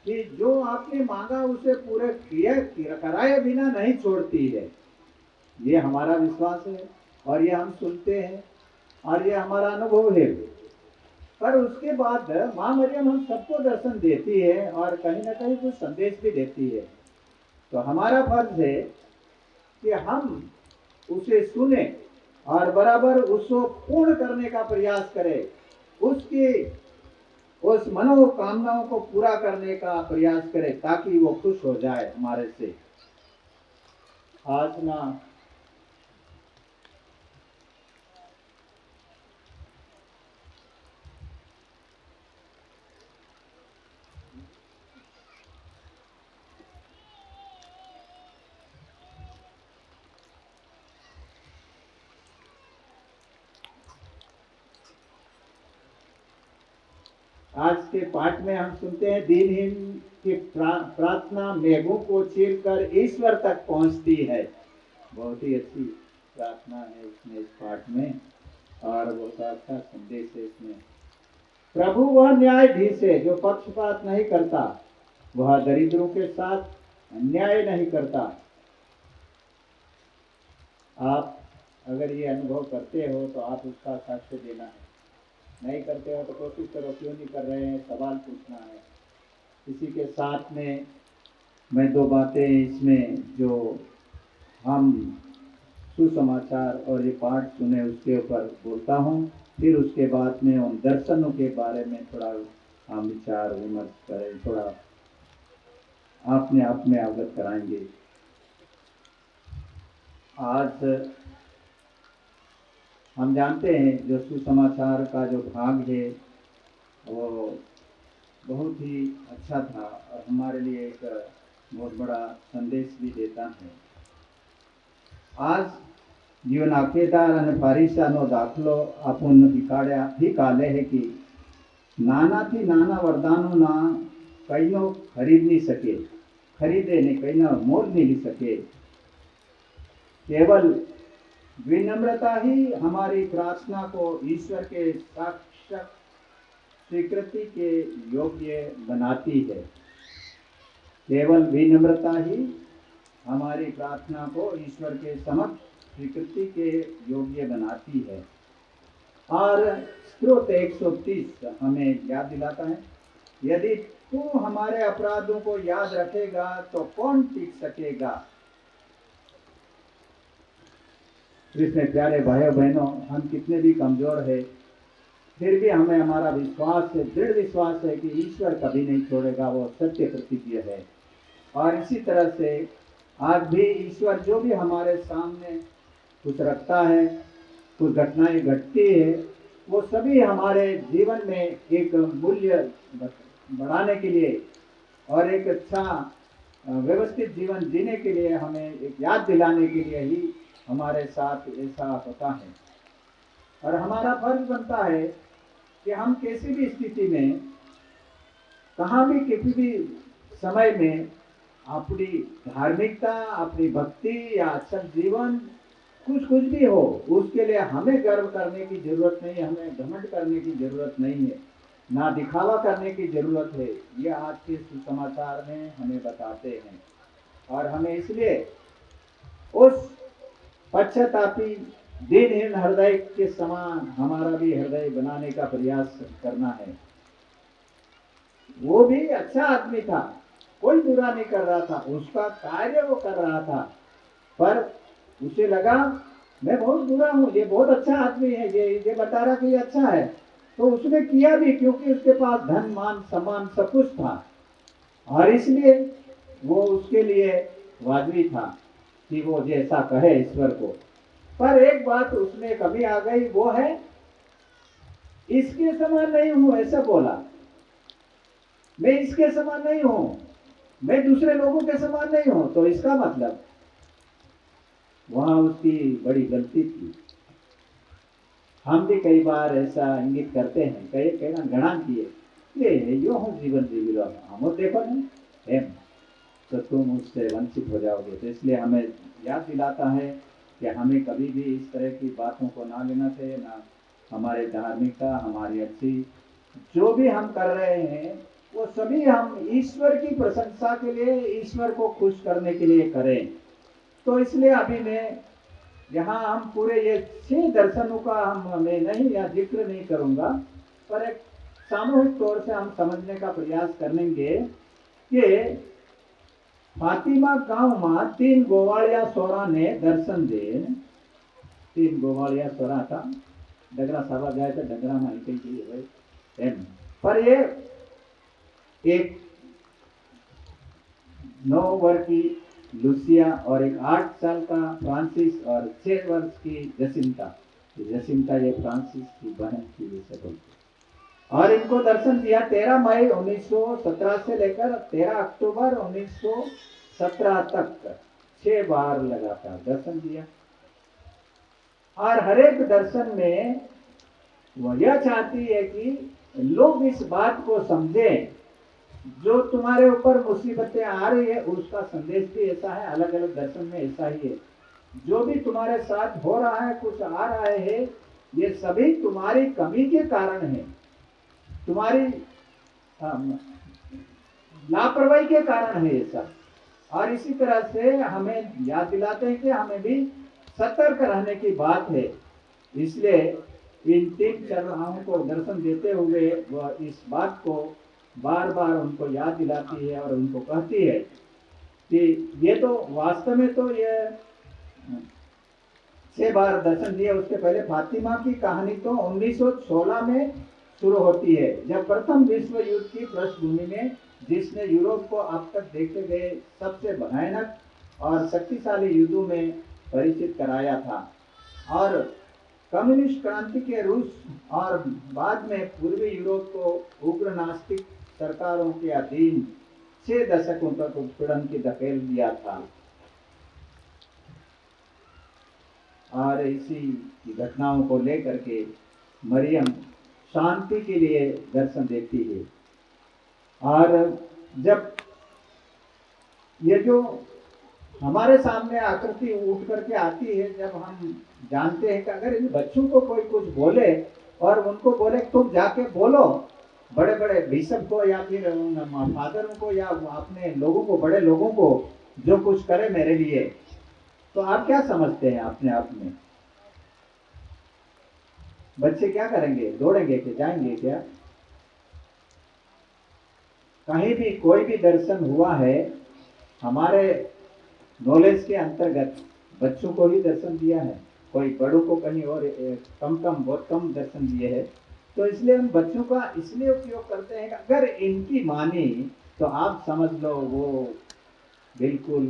कि जो आपने मांगा उसे पूरे किया कराए बिना नहीं छोड़ती है। ये हमारा विश्वास है और ये हम सुनते हैं और ये हमारा अनुभव है। पर उसके बाद माँ मरियम हम सबको दर्शन देती है और कहीं ना कहीं कुछ संदेश भी देती है। तो हमारा फर्ज है कि हम उसे सुने और बराबर उसको पूर्ण करने का प्रयास करें, उसकी उस मनोकामनाओं को पूरा करने का प्रयास करें ताकि वो खुश हो जाए हमारे से। आज ना आज के पाठ में हम सुनते हैं दीनहीन की प्रार्थना मेघों को चीरकर ईश्वर तक पहुंचती है। बहुत ही अच्छी प्रार्थना है इसमें, इस पाठ में, और बहुत अच्छा संदेश है इसमें। प्रभु वह न्यायाधीश है जो पक्षपात नहीं करता, वह दरिद्रों के साथ अन्याय नहीं करता। आप अगर ये अनुभव करते हो तो आप उसका साक्ष्य देना है, नहीं करते हो तो कोशिश करो, क्यों नहीं कर रहे हैं, सवाल पूछना है। इसी के साथ में मैं दो बातें इसमें जो हम सुसमाचार और ये पाठ सुने उसके ऊपर बोलता हूँ, फिर उसके बाद में उन दर्शनों के बारे में थोड़ा हम विचार विमर्श करें, थोड़ा अपने आप में अवगत कराएंगे। आज हम जानते हैं जो सुसमाचार का जो भाग है वो बहुत ही अच्छा था और हमारे लिए एक बहुत बड़ा संदेश भी देता है। आज जीवन आकेदार અને પરીક્ષાનો દાખલો આપણ હિકાલે है कि નાનાથી નાના વરદાનોના કઈનો ખરીદ નહીં શકે, ખરીદે ને કઈનો મોલ નહીં લી શકે। केवल विनम्रता ही हमारी प्रार्थना को ईश्वर के साक्षात स्वीकृति के योग्य बनाती है। केवल विनम्रता ही हमारी प्रार्थना को ईश्वर के समक्ष स्वीकृति के योग्य बनाती है। और स्त्रोत 130 हमें याद दिलाता है, यदि तू हमारे अपराधों को याद रखेगा तो कौन टिक सकेगा। इसमें प्यारे भाइयों बहनों, हम कितने भी कमजोर है फिर भी हमें हमारा विश्वास है, दृढ़ विश्वास है कि ईश्वर कभी नहीं छोड़ेगा, वो सत्य प्रतिज्ञ है। और इसी तरह से आज भी ईश्वर जो भी हमारे सामने कुछ रखता है, कुछ घटनाएं घटती है, वो सभी हमारे जीवन में एक मूल्य बढ़ाने के लिए और एक अच्छा व्यवस्थित जीवन जीने के लिए, हमें एक याद दिलाने के लिए ही हमारे साथ ऐसा होता है। और हमारा फर्ज बनता है कि हम किसी भी स्थिति में, कहाँ भी किसी भी समय में अपनी धार्मिकता, अपनी भक्ति या अच्छा जीवन कुछ भी हो, उसके लिए हमें गर्व करने की जरूरत नहीं, हमें घमंड करने की जरूरत नहीं है, ना दिखावा करने की जरूरत है। ये आज के सुसमाचार में हमें बताते हैं। और हमें इसलिए उस पश्चातापी दीनहीन हृदय के समान हमारा भी हृदय बनाने का प्रयास करना है। वो भी अच्छा आदमी था, कोई बुरा नहीं कर रहा था, उसका कार्य वो कर रहा था, पर उसे लगा मैं बहुत बुरा हूँ, ये बहुत अच्छा आदमी है, ये बता रहा कि ये अच्छा है, तो उसने किया भी, क्योंकि उसके पास धन मान सम्मान सब कुछ था और इसलिए वो उसके लिए वाजिबी था कि वो जैसा कहे ईश्वर को। पर एक बात उसमें कमी आ गई, वो है इसके समान नहीं हूं, ऐसा बोला। मैं इसके समान नहीं हूं, मैं दूसरे लोगों के समान नहीं हूं। तो इसका मतलब वहां उसकी बड़ी गलती थी। हम भी कई बार ऐसा इंगित करते हैं, कई कहना गणा किए ये यो हूँ जीवन जीवी लो, हम देखो नहीं एम, तो तुम उससे वंचित हो जाओगे। तो इसलिए हमें याद दिलाता है कि हमें कभी भी इस तरह की बातों को ना लेना चाहिए, ना हमारे धार्मिकता, हमारी अच्छी जो भी हम कर रहे हैं वो सभी हम ईश्वर की प्रशंसा के लिए, ईश्वर को खुश करने के लिए करें। तो इसलिए अभी मैं यहाँ हम पूरे ये 6 दर्शनों का मैं नहीं या जिक्र नहीं करूँगा, पर एक सामूहिक तौर से हम समझने का प्रयास करेंगे कि फातिमा गांव में 3 गोवाड़िया सोरा ने दर्शन दे। 3 गोवाड़िया सोरा था, डगरा साबा जाए तो डगरा में कहीं पर ये एक 9 वर्ष की लुसिया और एक 8 साल का फ्रांसिस और 6 वर्ष की जसिंता। जसिंता ये फ्रांसिस की बहन की जैसे बोलते। और इनको दर्शन दिया 13 मई 1917 से लेकर 13 अक्टूबर 1917 तक 6 बार लगातार दर्शन दिया। और हर एक दर्शन में वह यह चाहती है कि लोग इस बात को समझें, जो तुम्हारे ऊपर मुसीबतें आ रही है उसका संदेश भी ऐसा है, अलग अलग दर्शन में ऐसा ही है। जो भी तुम्हारे साथ हो रहा है, कुछ आ रहा है, ये सभी तुम्हारी कमी के कारण है, तुम्हारी लापरवाही के कारण है ये सब। और इसी तरह से हमें याद दिलाते हैं कि हमें भी सतर्क रहने की बात है। इसलिए इन 3 चरणाओं को दर्शन देते हुए वह इस बात को बार बार उनको याद दिलाती है और उनको कहती है कि ये तो वास्तव में तो ये 6 बार दर्शन दिए। उसके पहले फातिमा की कहानी तो 1916 में शुरू होती है, जब प्रथम विश्व युद्ध की पृष्ठभूमि में, जिसने यूरोप को अब तक देखे गए सबसे भयानक और शक्तिशाली युद्धों में परिचित कराया था। और कम्युनिस्ट क्रांति के रूस और बाद में पूर्वी यूरोप को उग्र नास्तिक सरकारों के अधीन 6 दशकों तक उत्पीड़न की धकेल दिया था। और इसी घटनाओं को लेकर के मरियम शांति के लिए दर्शन देती है। और जब ये जो हमारे सामने आकृति उठ करके आती है, जब हम जानते हैं कि अगर इन बच्चों को कोई कुछ बोले और उनको बोले तुम जाके बोलो बड़े बड़े बिशप को या फिर फादर को या अपने लोगों को, बड़े लोगों को, जो कुछ करे मेरे लिए, तो आप क्या समझते हैं अपने आप में? बच्चे क्या करेंगे? दौड़ेंगे कि जाएंगे क्या? कहीं भी कोई भी दर्शन हुआ है हमारे नॉलेज के अंतर्गत बच्चों को ही दर्शन दिया है, कोई बड़ों को कहीं और बहुत कम दर्शन दिए हैं। तो इसलिए हम बच्चों का इसलिए उपयोग करते हैं कि अगर इनकी मानी तो आप समझ लो वो बिल्कुल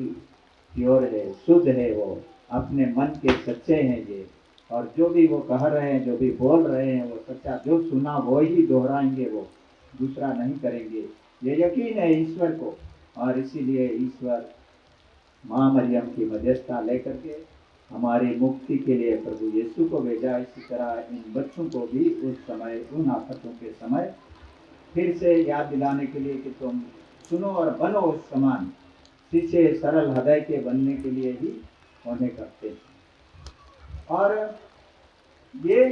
प्योर है, शुद्ध है, वो अपने मन के सच्चे हैं ये, और जो भी वो कह रहे हैं, जो भी बोल रहे हैं वो सच्चा, जो सुना वो ही दोहराएंगे, वो दूसरा नहीं करेंगे। ये यकीन है ईश्वर को, और इसीलिए ईश्वर माँ मरियम की मध्यस्थता लेकर के हमारी मुक्ति के लिए प्रभु यीशु को भेजा। इसी तरह इन बच्चों को भी उस समय, उन आफतों के समय फिर से याद दिलाने के लिए कि तुम सुनो और बनो उस समान, सीधे सरल हृदय के बनने के लिए ही उन्हें करते हैं। और ये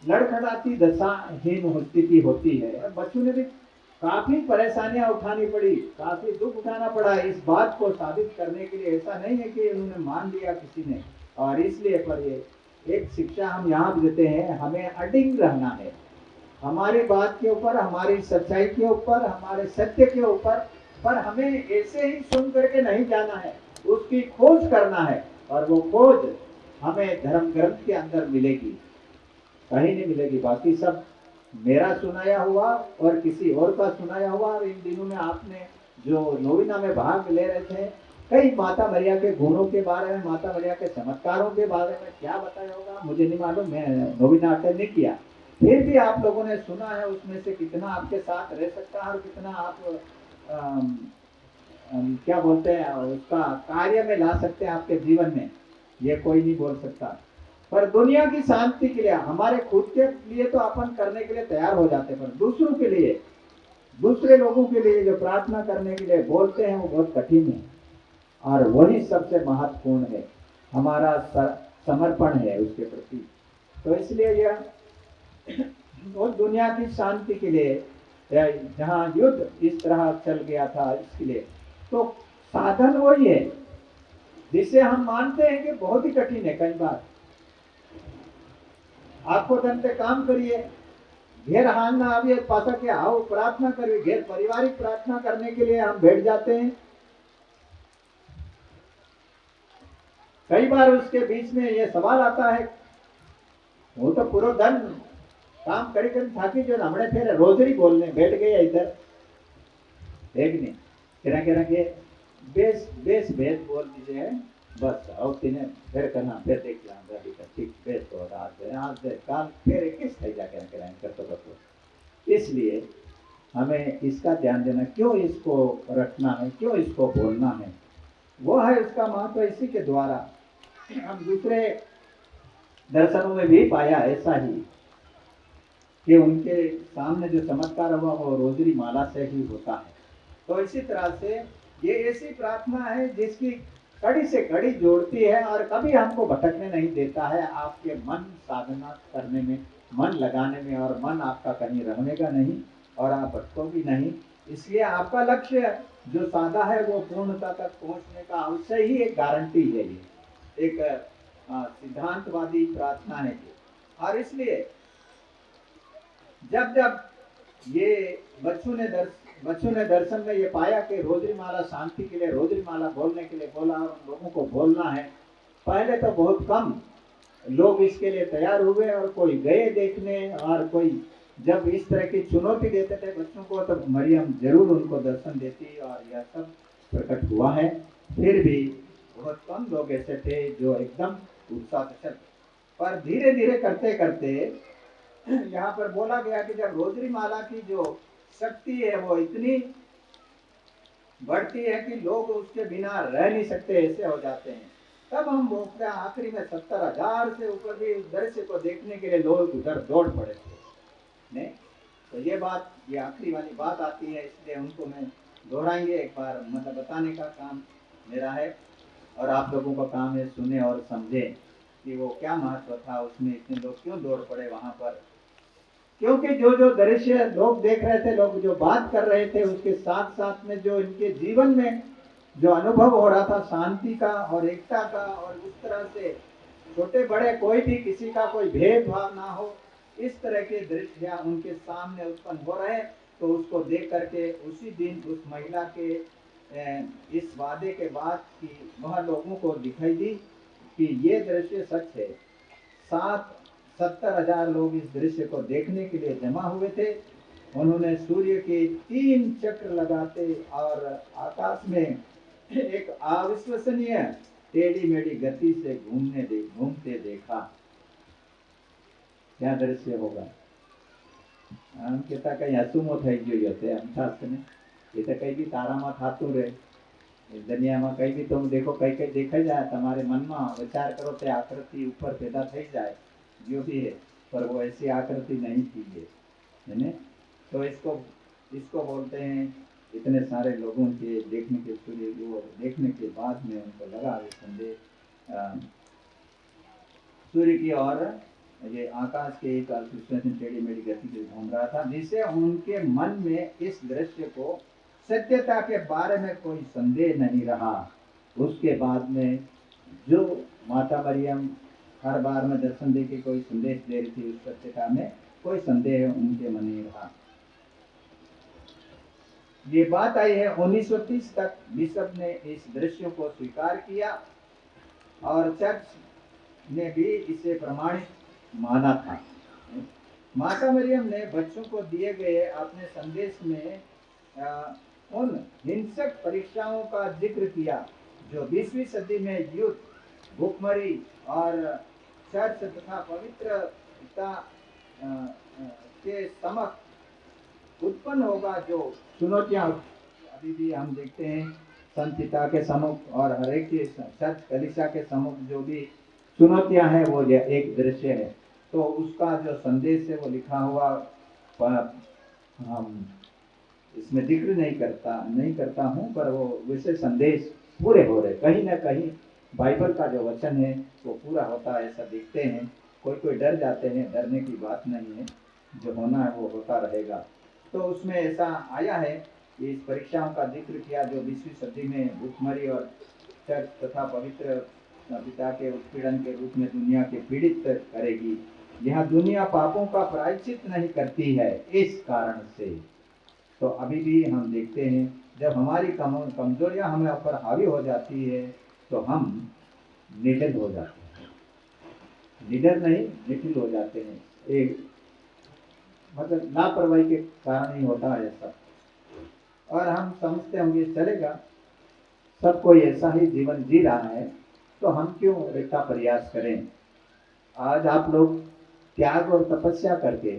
लड़खड़ाती दशाहीन स्थिति होती है। बच्चों ने भी काफी परेशानियां उठानी पड़ी, काफी दुख उठाना पड़ा इस बात को साबित करने के लिए। ऐसा नहीं है कि उन्होंने मान लिया किसी ने, और इसलिए पर ये एक शिक्षा हम यहाँ देते हैं, हमें अडिग रहना है हमारी बात के ऊपर, हमारी सच्चाई के ऊपर, हमारे सत्य के ऊपर। पर हमें ऐसे ही सुन करके नहीं जाना है, उसकी खोज करना है, और वो खोज हमें धर्म ग्रंथ के अंदर मिलेगी, कहीं नहीं मिलेगी। बाकी सब मेरा सुनाया हुआ और किसी और का सुनाया हुआ। और इन दिनों में आपने जो नोविना में भाग ले रहे थे, कई माता मरिया के गुणों के बारे में, माता मरिया के चमत्कारों के बारे में क्या बताया होगा मुझे नहीं मालूम, मैं नोविना अटेंड नहीं किया। फिर भी आप लोगों ने सुना है उसमें से कितना आपके साथ रह सकता है और कितना आप क्या बोलते हैं उसका कार्य में ला सकते हैं आपके जीवन में, ये कोई नहीं बोल सकता। पर दुनिया की शांति के लिए, हमारे खुद के लिए तो अपन करने के लिए तैयार हो जाते हैं, पर दूसरों के लिए, दूसरे लोगों के लिए जो प्रार्थना करने के लिए बोलते हैं वो बहुत कठिन है, और वही सबसे महत्वपूर्ण है, हमारा समर्पण है उसके प्रति। तो इसलिए यह वो दुनिया की शांति के लिए, जहाँ युद्ध इस तरह चल गया था, इसके लिए तो साधन वही है जिसे हम मानते हैं कि बहुत ही कठिन है। कई बार आपको धन पे काम करिए, घेर हांगना आवे पासा के आओ प्रार्थना करिए, घेर पारिवारिक प्रार्थना करने के लिए हम बैठ जाते हैं। कई बार उसके बीच में ये सवाल आता है, वो तो पूरा धन काम करी कर थाकी जो हमने फिर रोजरी बोलने बैठ गए इधर, एक नहीं करा करा के बेस बेस भेद बोल दीजिए बस, और तीने फिर करना, फिर देख लेना ठीक बेस तो आज दे काल फिर किस थी जाके करते। इसलिए हमें इसका ध्यान देना, क्यों इसको रखना है, क्यों इसको बोलना है, वो है उसका महत्व। इसी के द्वारा हम दूसरे दर्शनों में भी पाया ऐसा ही कि उनके सामने जो चमत्कार हुआ वो रोजरी माला से ही होता है। तो इसी तरह से ये ऐसी प्रार्थना है जिसकी कड़ी से कड़ी जोड़ती है और कभी हमको भटकने नहीं देता है, आपके मन साधना करने में, मन लगाने में, और मन आपका कहीं रहनेगा नहीं और आप भटकोगे नहीं। इसलिए आपका लक्ष्य जो साधा है वो पूर्णता तक पहुंचने का अवश्य ही एक गारंटी है, ये एक सिद्धांतवादी प्रार्थना है ये। और इसलिए जब जब ये बच्चों ने दर्शन में ये पाया कि रोजरी माला शांति के लिए, रोजरी माला बोलने के लिए बोला और उन लोगों को बोलना है, पहले तो बहुत कम लोग इसके लिए तैयार हुए और कोई गए देखने, और कोई जब इस तरह की चुनौती देते थे बच्चों को तो मरियम जरूर उनको दर्शन देती, और यह सब प्रकट हुआ है। फिर भी बहुत कम लोग ऐसे थे जो एकदम उत्साह से, पर धीरे धीरे करते करते यहाँ पर बोला गया कि जब रोजरी माला की जो शक्ति है वो इतनी बढ़ती है कि लोग उसके बिना रह नहीं सकते, ऐसे हो जाते हैं। तब हम बोलते हैं आखिरी में 70,000 से ऊपर भी उस दृश्य को देखने के लिए लोग उधर दौड़ पड़े थे। नहीं तो ये बात, ये आखिरी वाली बात आती है, इसलिए उनको मैं दोहराएंगे एक बार, मतलब बताने का काम मेरा है और आप लोगों का काम है सुने और समझे कि वो क्या महत्व था, उसमें इतने लोग क्यों दौड़ पड़े वहां पर। क्योंकि जो जो दृश्य लोग देख रहे थे, लोग जो बात कर रहे थे, उसके साथ साथ में जो इनके जीवन में जो अनुभव हो रहा था शांति का और एकता का, और उस तरह से छोटे बड़े कोई भी किसी का कोई भेदभाव ना हो, इस तरह के दृश्य उनके सामने उत्पन्न हो रहे, तो उसको देख करके उसी दिन उस महिला के इस वादे के बाद कि वह लोगों को दिखाई दी कि ये दृश्य सच है। 70,000 लोग इस दृश्य को देखने के लिए जमा हुए थे। उन्होंने सूर्य के 3 चक्र लगाते और आकाश में एक अविश्वसनीय टेढ़ी मेढ़ी गति से घूमते देखा। क्या दृश्य होगा? हम कहता कहीं हसुमो થઈ ગયો છે એમ થાશે ને, એ તો કઈ બી તારામાં થાતું રહે દુનિયામાં, કઈ બી તમે देखो કઈ કઈ દેખાઈ જાય તમારે મનમાં વિચાર કરો તે આકૃતિ ઉપર पैदा થઈ જાય जो भी है, पर वो ऐसी आकृति नहीं थी ये, है ना। तो इसको बोलते हैं इतने सारे लोगों के देखने के सूर्य वो देखने के बाद में उनको लगा संदेश सूर्य की और ये आकाश के एक टेढ़ी मेढ़ी गति से घूम रहा था, जिससे उनके मन में इस दृश्य को सत्यता के बारे में कोई संदेह नहीं रहा। उसके बाद में जो माता मरियम हर बार में दर्शन दे के कोई संदेश दे रही थी, उस सत्यता में कोई संदेह उनके मन नहीं रहा। ये बात आई है 1930 तक बिशप ने इस दृश्य को स्वीकार किया और चर्च ने भी इसे प्रमाणित माना था। माता मरियम ने बच्चों को दिए गए अपने संदेश में उन हिंसक परीक्षाओं का जिक्र किया जो 20वीं सदी में युद्ध, भूखमरी और चर्च तथा पवित्रता के समक्ष उत्पन्न होगा जो चुनौतियां अभी भी हम देखते हैं संत पिता के सम्मुख और हर एक के चर्च कलीसिया के सम्मुख जो भी चुनौतियां हैं वो एक दृश्य है। तो उसका जो संदेश है वो लिखा हुआ हम इसमें जिक्र नहीं करता हूँ, पर वो वैसे संदेश पूरे हो रहे, कहीं ना कहीं बाइबल का जो वचन है वो पूरा होता है ऐसा देखते हैं। कोई डर जाते हैं, डरने की बात नहीं है, जो होना है वो होता रहेगा। तो उसमें ऐसा आया है कि इस परीक्षाओं का जिक्र किया जो 20वीं सदी में भूखमरी और चर्च तथा पवित्र पिता के उत्पीड़न के रूप में दुनिया के पीड़ित करेगी। यह दुनिया पापों का प्रायश्चित नहीं करती है इस कारण से। तो अभी भी हम देखते हैं जब हमारी कमजोरियां हमें ऊपर हावी हो जाती है तो हम निडर हो जाते हैं, निडर नहीं निठिल हो जाते हैं। एक मतलब लापरवाही के कारण ही होता है सब, और हम समझते होंगे चलेगा, सब कोई ऐसा ही जीवन जी रहा है तो हम क्यों इतना प्रयास करें। आज आप लोग त्याग और तपस्या करके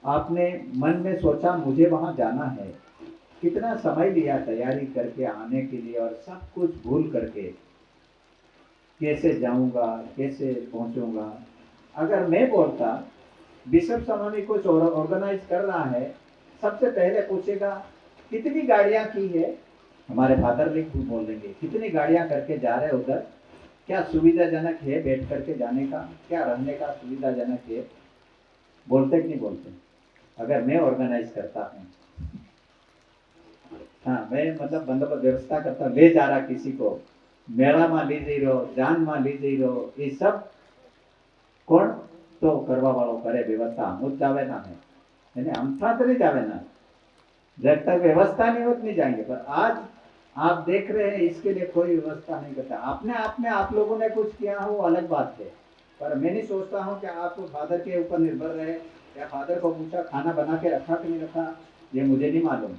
आपने मन में सोचा मुझे वहां जाना है, कितना समय लिया तैयारी करके आने के लिए, और सब कुछ भूल करके कैसे जाऊंगा कैसे पहुंचूंगा। अगर मैं बोलता बिशप सलोनी कुछ ऑर्गेनाइज कर रहा है, सबसे पहले पूछेगा कितनी गाड़ियां की है, हमारे फादर लिख बोल देंगे कितनी गाड़ियां करके जा रहे उधर, क्या सुविधाजनक है बैठ करके जाने का, क्या रहने का सुविधाजनक है, बोलते कि नहीं बोलते। अगर मैं ऑर्गेनाइज करता हूँ, हाँ मैं मतलब बंदोबस्त व्यवस्था करता, ले जा रहा किसी को मेला में ली जई रहो, जान में ली जई रहो, ये सब कौन तो करवा वालों करे व्यवस्था, हम जावे ना है हम था तो नहीं जावे ना, जब तक व्यवस्था नहीं होती नहीं जाएंगे। पर आज आप देख रहे हैं इसके लिए कोई व्यवस्था नहीं करता। अपने आप में आप लोगों ने कुछ किया हो अलग बात है, पर मैं नहीं सोचता हूँ कि आप फादर के ऊपर निर्भर रहे या फादर को पूछा खाना बना के रखा कि नहीं रखा, ये मुझे नहीं मालूम।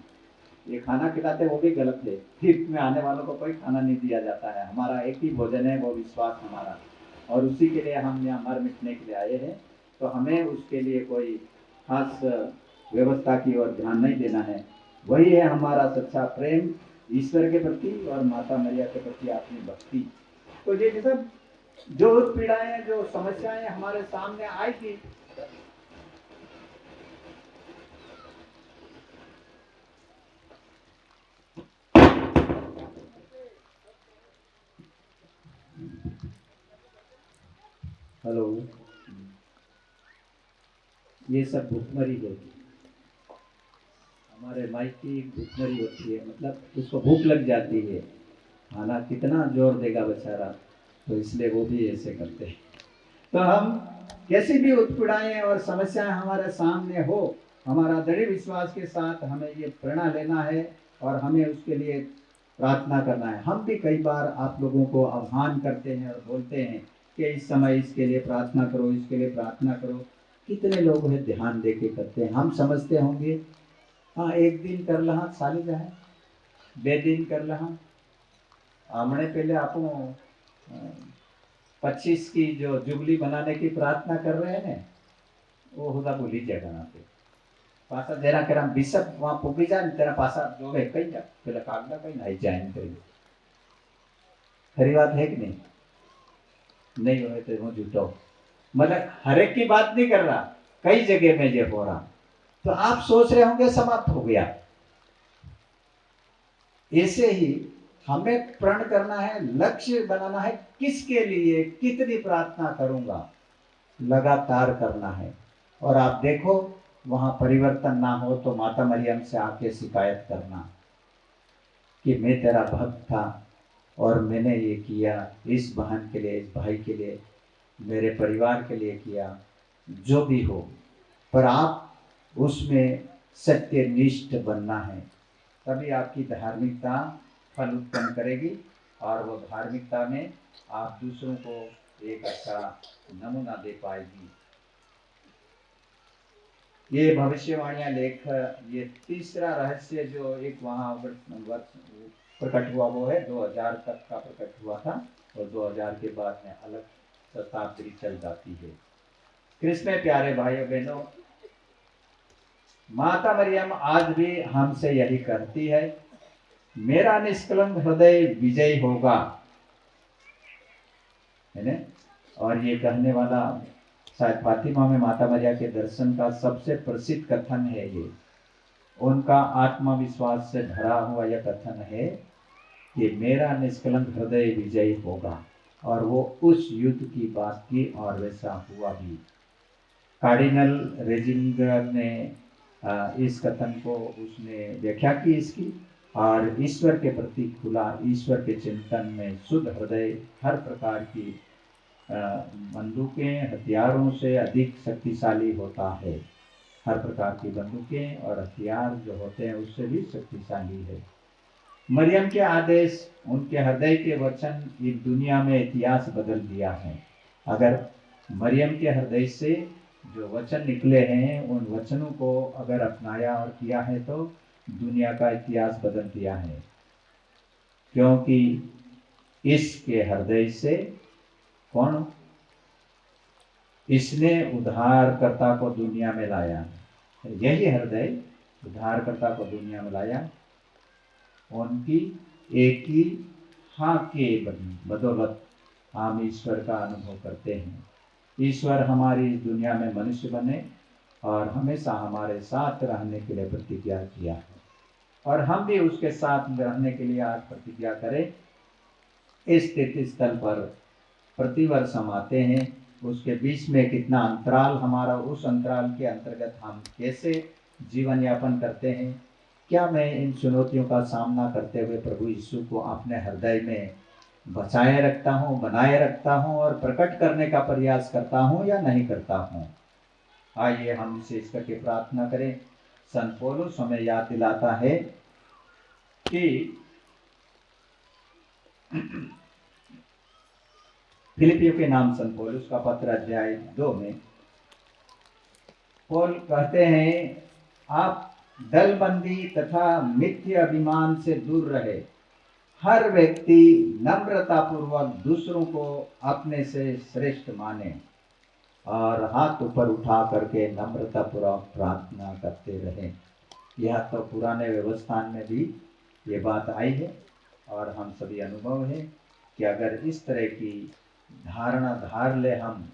ये खाना खिलाते वो भी गलत है, तीर्थ में आने वालों को कोई खाना नहीं दिया जाता है। हमारा एक ही भोजन है, वो विश्वास हमारा, और उसी के लिए हम यहाँ मर मिटने के लिए आए हैं। तो हमें उसके लिए कोई खास व्यवस्था की ओर ध्यान नहीं देना है। वही है हमारा सच्चा प्रेम ईश्वर के प्रति और माता मैया के प्रति अपनी भक्ति। तो ये सब जो पीड़ाएं जो समस्याएं हमारे सामने आई थी, हेलो, ये सब भूखमरी है, हमारे माइक की भूखमरी होती है, मतलब उसको भूख लग जाती है, खाना कितना जोर देगा बेचारा, तो इसलिए वो भी ऐसे करते हैं। तो हम कैसी भी उत्पीड़ाएं और समस्याएं हमारे सामने हो, हमारा दृढ़ विश्वास के साथ हमें ये प्रेरणा लेना है और हमें उसके लिए प्रार्थना करना है। हम भी कई बार आप लोगों को आह्वान करते हैं और बोलते हैं कि इस समय इसके लिए प्रार्थना करो, इसके लिए प्रार्थना करो। कितने लोग हैं ध्यान दे के करते हैं। हम समझते होंगे हाँ एक दिन कर लहा साली जाए, 2 दिन कर लहा, हमने पहले आपको 25 की जो जुबली बनाने की प्रार्थना कर रहे हैं ना, वो होता भूली जगह पे पासा जरा कर हम बिशप वहां पुगी जाए तेरा पासा जो है कहीं जा पहले कागदा कहीं नहीं जाए कहीं। खरी बात है कि नहीं? नहीं हो तो वो झूठो, मतलब हर एक की बात नहीं कर रहा, कई जगह में ये हो रहा। तो आप सोच रहे होंगे समाप्त हो गया। ऐसे ही हमें प्रण करना है, लक्ष्य बनाना है, किसके लिए कितनी प्रार्थना करूंगा, लगातार करना है। और आप देखो वहां परिवर्तन ना हो तो माता मरियम से आके शिकायत करना कि मैं तेरा भक्त था और मैंने ये किया, इस बहन के लिए, इस भाई के लिए, मेरे परिवार के लिए किया, जो भी हो, पर आप उसमें सत्यनिष्ठ बनना है, तभी आपकी धार्मिकता फल उत्पन्न करेगी और वो धार्मिकता में आप दूसरों को एक अच्छा नमूना दे पाएगी। ये भविष्यवाणियां लेख, ये तीसरा रहस्य जो एक वहाँ प्रकट हुआ वो है 2000 तक का प्रकट हुआ था और 2000 के बाद में अलग शताब्दी चल जाती है। कृष्ण में प्यारे भाइयों बहनों, माता मरियम आज भी हमसे यही कहती है, मेरा निष्कलंक हृदय विजयी होगा, है ना। और ये कहने वाला शायद फातिमा में माता मरियम के दर्शन का सबसे प्रसिद्ध कथन है। ये उनका आत्मविश्वास से भरा हुआ यह कथन है कि मेरा निष्कलंक हृदय विजयी होगा, और वो उस युद्ध की बात की और वैसा हुआ भी। कार्डिनल रेजिंगर ने इस कथन को उसने व्याख्या की इसकी, और ईश्वर के प्रति खुला, ईश्वर के चिंतन में शुद्ध हृदय हर प्रकार की बंदूकें हथियारों से अधिक शक्तिशाली होता है। हर प्रकार की बंदूकें और हथियार जो होते हैं उससे भी शक्तिशाली है। मरियम के आदेश, उनके हृदय के वचन इस दुनिया में इतिहास बदल दिया है। अगर मरियम के हृदय से जो वचन निकले हैं उन वचनों को अगर अपनाया और किया है तो दुनिया का इतिहास बदल दिया है, क्योंकि इसके हृदय से कौन, इसने उद्धारकर्ता को दुनिया में लाया। यही हृदय उद्धारकर्ता को दुनिया में लाया। उनकी एक ही हाँ के बदौलत हम ईश्वर का अनुभव करते हैं। ईश्वर हमारी इस दुनिया में मनुष्य बने और हमेशा हमारे साथ रहने के लिए प्रतिज्ञा किया है, और हम भी उसके साथ रहने के लिए आज प्रतिज्ञा करें। इस तीर्थ स्थल पर प्रतिवर्ष हम आते हैं, उसके बीच में कितना अंतराल हमारा, उस अंतराल के अंतर्गत हम कैसे जीवन यापन करते हैं। क्या मैं इन चुनौतियों का सामना करते हुए प्रभु यीशु को अपने हृदय में बचाए रखता हूँ, बनाए रखता हूँ और प्रकट करने का प्रयास करता हूँ या नहीं करता हूँ। आइए हम विशेष करके प्रार्थना करें। संत पौलुस हमें याद दिलाता है कि फिलिपियों के नाम संत पौलुस का पत्र अध्याय 2 में पौल कहते हैं, आप दलबंदी तथा मिथ्य अभिमान से दूर रहे। हर व्यक्ति नम्रता पूर्वक दूसरों को अपने से श्रेष्ठ माने और हाथ ऊपर उठा करके नम्रता पूर्वक प्रार्थना करते रहे। यह तो पुराने व्यवस्थान में भी ये बात आई है, और हम सभी अनुभव है कि अगर इस तरह की धारणा धार ले हम,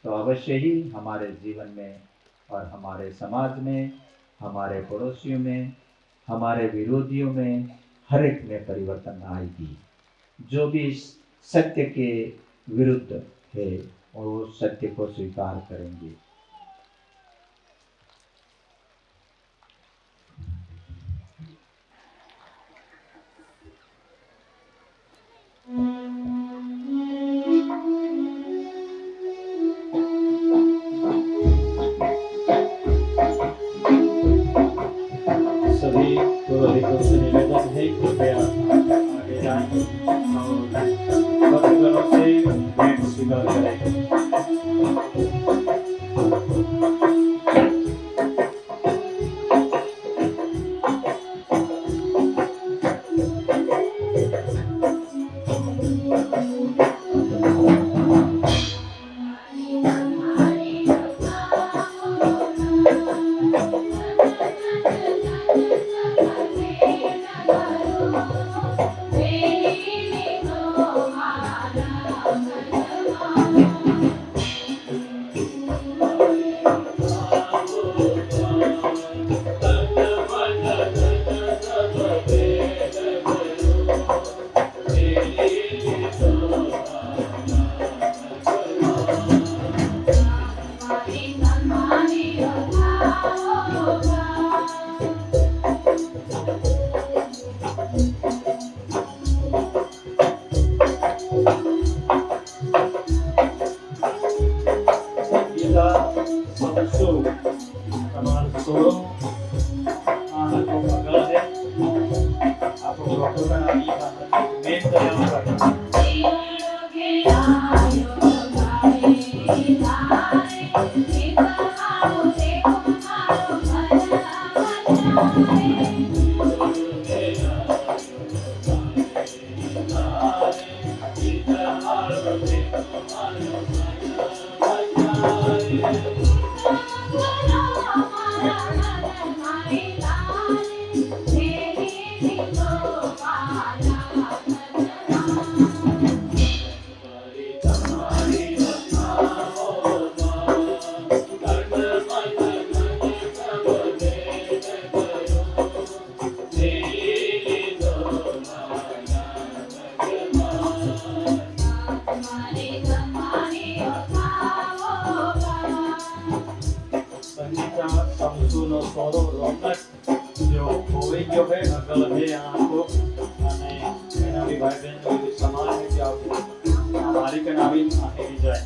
तो अवश्य ही हमारे जीवन में और हमारे समाज में, हमारे पड़ोसियों में, हमारे विरोधियों में, हर एक में परिवर्तन आएगी। जो भी सत्य के विरुद्ध है वो सत्य को स्वीकार करेंगे। सभी पुरोहितों से निवेदन है कृपया आगे जाएं और भक्तगणों से भेंट स्वीकार करें। जो હોઈ ગયો છે નકલ છે આખો અને એના બી ભાઈ બહેન સમાન है कि आप हमारी के नावी आने की जाए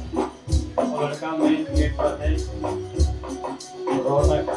और लड़का मेन गेट पर है रौनक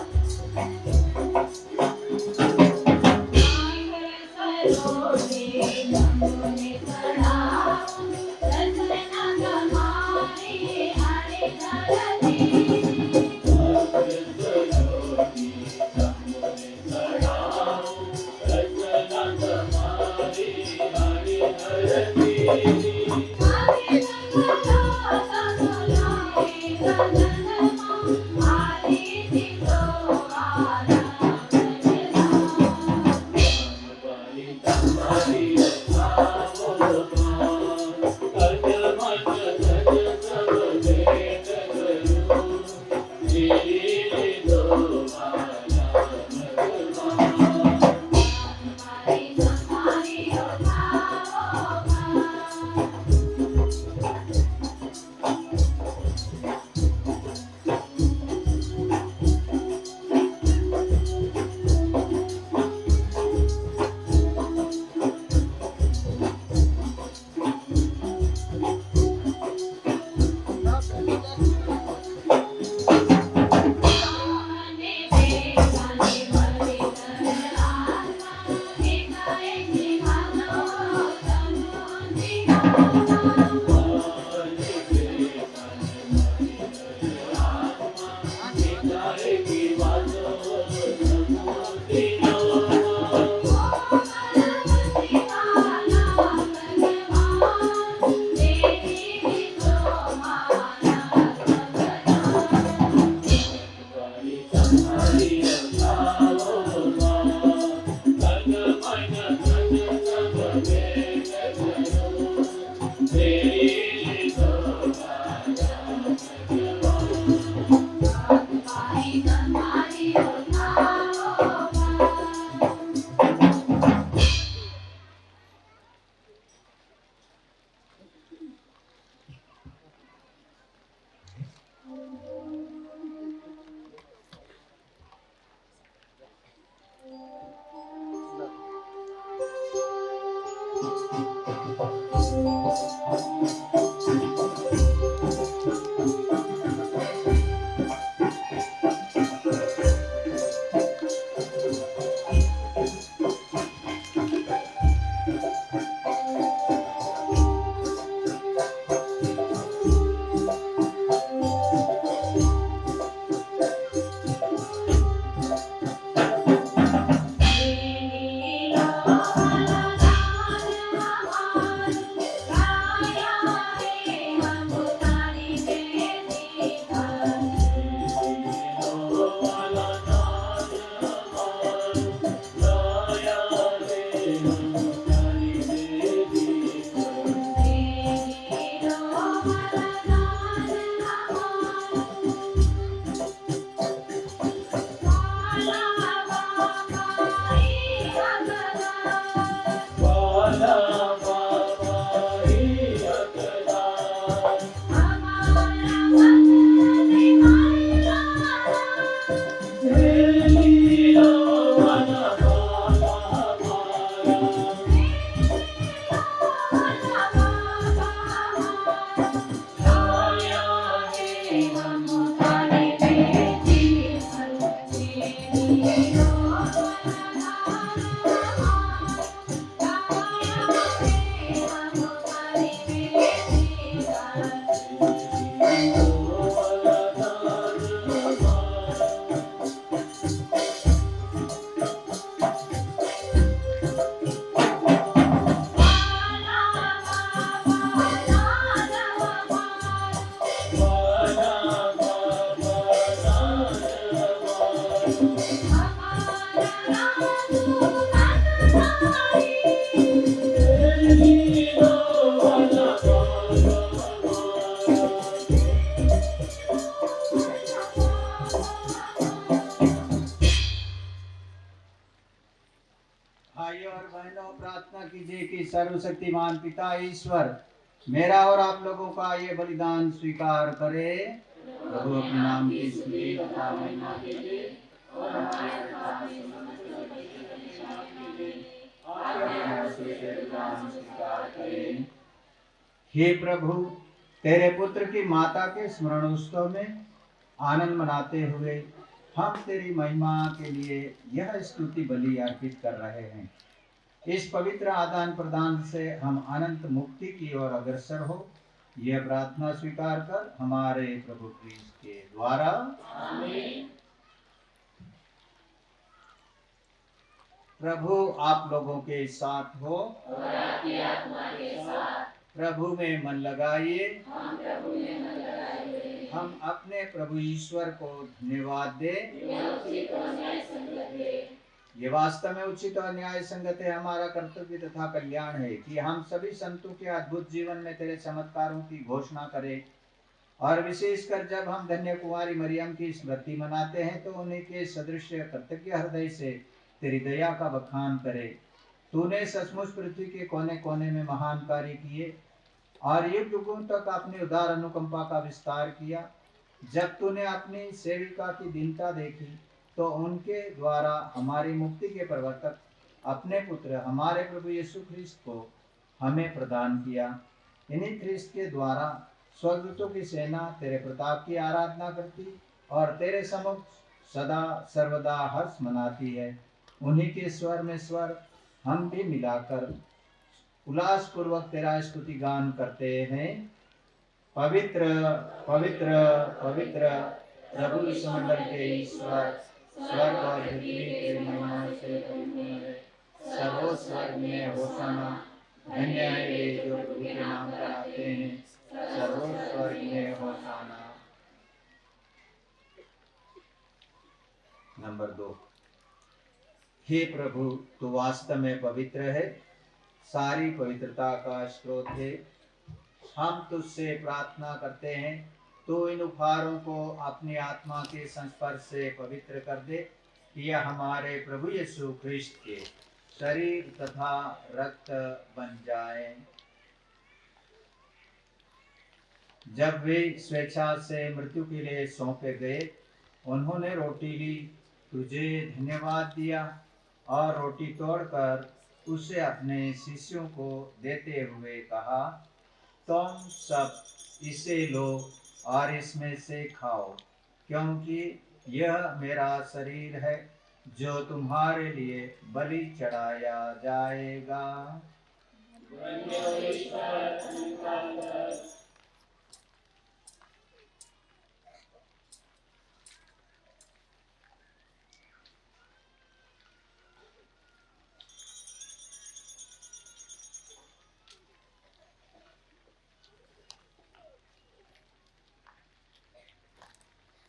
भाइयों और बहनों, प्रार्थना कीजिए कि सर्वशक्तिमान पिता ईश्वर मेरा और आप लोगों का ये बलिदान स्वीकार करे। प्रभु अपने नाम की स्तुति तथा महिमा कीजिए और हमारे साथ करें। हे प्रभु, तेरे पुत्र की माता के स्मरण उत्सव में आनंद मनाते हुए हम तेरी महिमा के लिए यह स्तुति बलि अर्पित कर रहे हैं। इस पवित्र आदान प्रदान से हम अनंत मुक्ति की ओर अग्रसर हो, यह प्रार्थना स्वीकार कर हमारे प्रभु क्रिस्त के द्वारा। आमीन। प्रभु आप लोगों के साथ हो और आपकी आत्मा के साथ। प्रभु में मन लगाइए, हम अपने प्रभु ईश्वर को धन्यवाद दें। ये वास्तव में उचित और न्याय संगत है, हमारा कर्तव्य तथा कल्याण है कि हम सभी संतों के अद्भुत जीवन में तेरे चमत्कारों की घोषणा करें। और विशेषकर जब हम धन्य कुमारी मरियम की स्मृति मनाते हैं तो उन्हीं के सदृश कृतज्ञ हृदय से तेरी दया का बखान करें। तूने सचमुच पृथ्वी के कोने कोने में महान कार्य किए और युग युगों तक अपनी उदार अनुकंपा का विस्तार किया। जब तूने अपनी सेविका की दीनता देखी तो उनके द्वारा हमारी मुक्ति के प्रवर्तक अपने पुत्र हमारे प्रभु यीशु ख्रिस्त को हमें प्रदान किया। इन्हीं ख्रिस्त के द्वारा स्वर्गदूतों की सेना तेरे प्रताप की आराधना करती और तेरे सम्मुख सदा सर्वदा हर्ष मनाती है। उन्हीं के स्वर में स्वर हम भी मिलाकर उल्लास पूर्वक तेरा स्तुति गान करते हैं। पवित्र पवित्र पवित्र प्रभु समंडल के ईश्वर, स्वर्ग और पृथ्वी तेरी महिमा से परिपूर्ण है। सर्वोच्च स्वर्ग में होशाना, धन्य है वे जो प्रभु के नाम पर आते हैं। सर्वोच्च स्वर्ग में होशाना। नंबर 2। हे प्रभु, तू वास्तव में पवित्र है, सारी पवित्रता का स्रोत है। हम तुझसे प्रार्थना करते हैं, तो इन उपहारों को अपनी आत्मा के संस्पर्श से पवित्र कर दे कि यह हमारे प्रभु यीशु ख्रिस्त के शरीर तथा रक्त बन जाए। जब वे स्वेच्छा से मृत्यु के लिए सौंपे गए, उन्होंने रोटी ली, तुझे धन्यवाद दिया और रोटी तोड़कर उसे अपने शिष्यों को देते हुए कहा, तुम सब इसे लो और इसमें से खाओ, क्योंकि यह मेरा शरीर है जो तुम्हारे लिए बलि चढ़ाया जाएगा।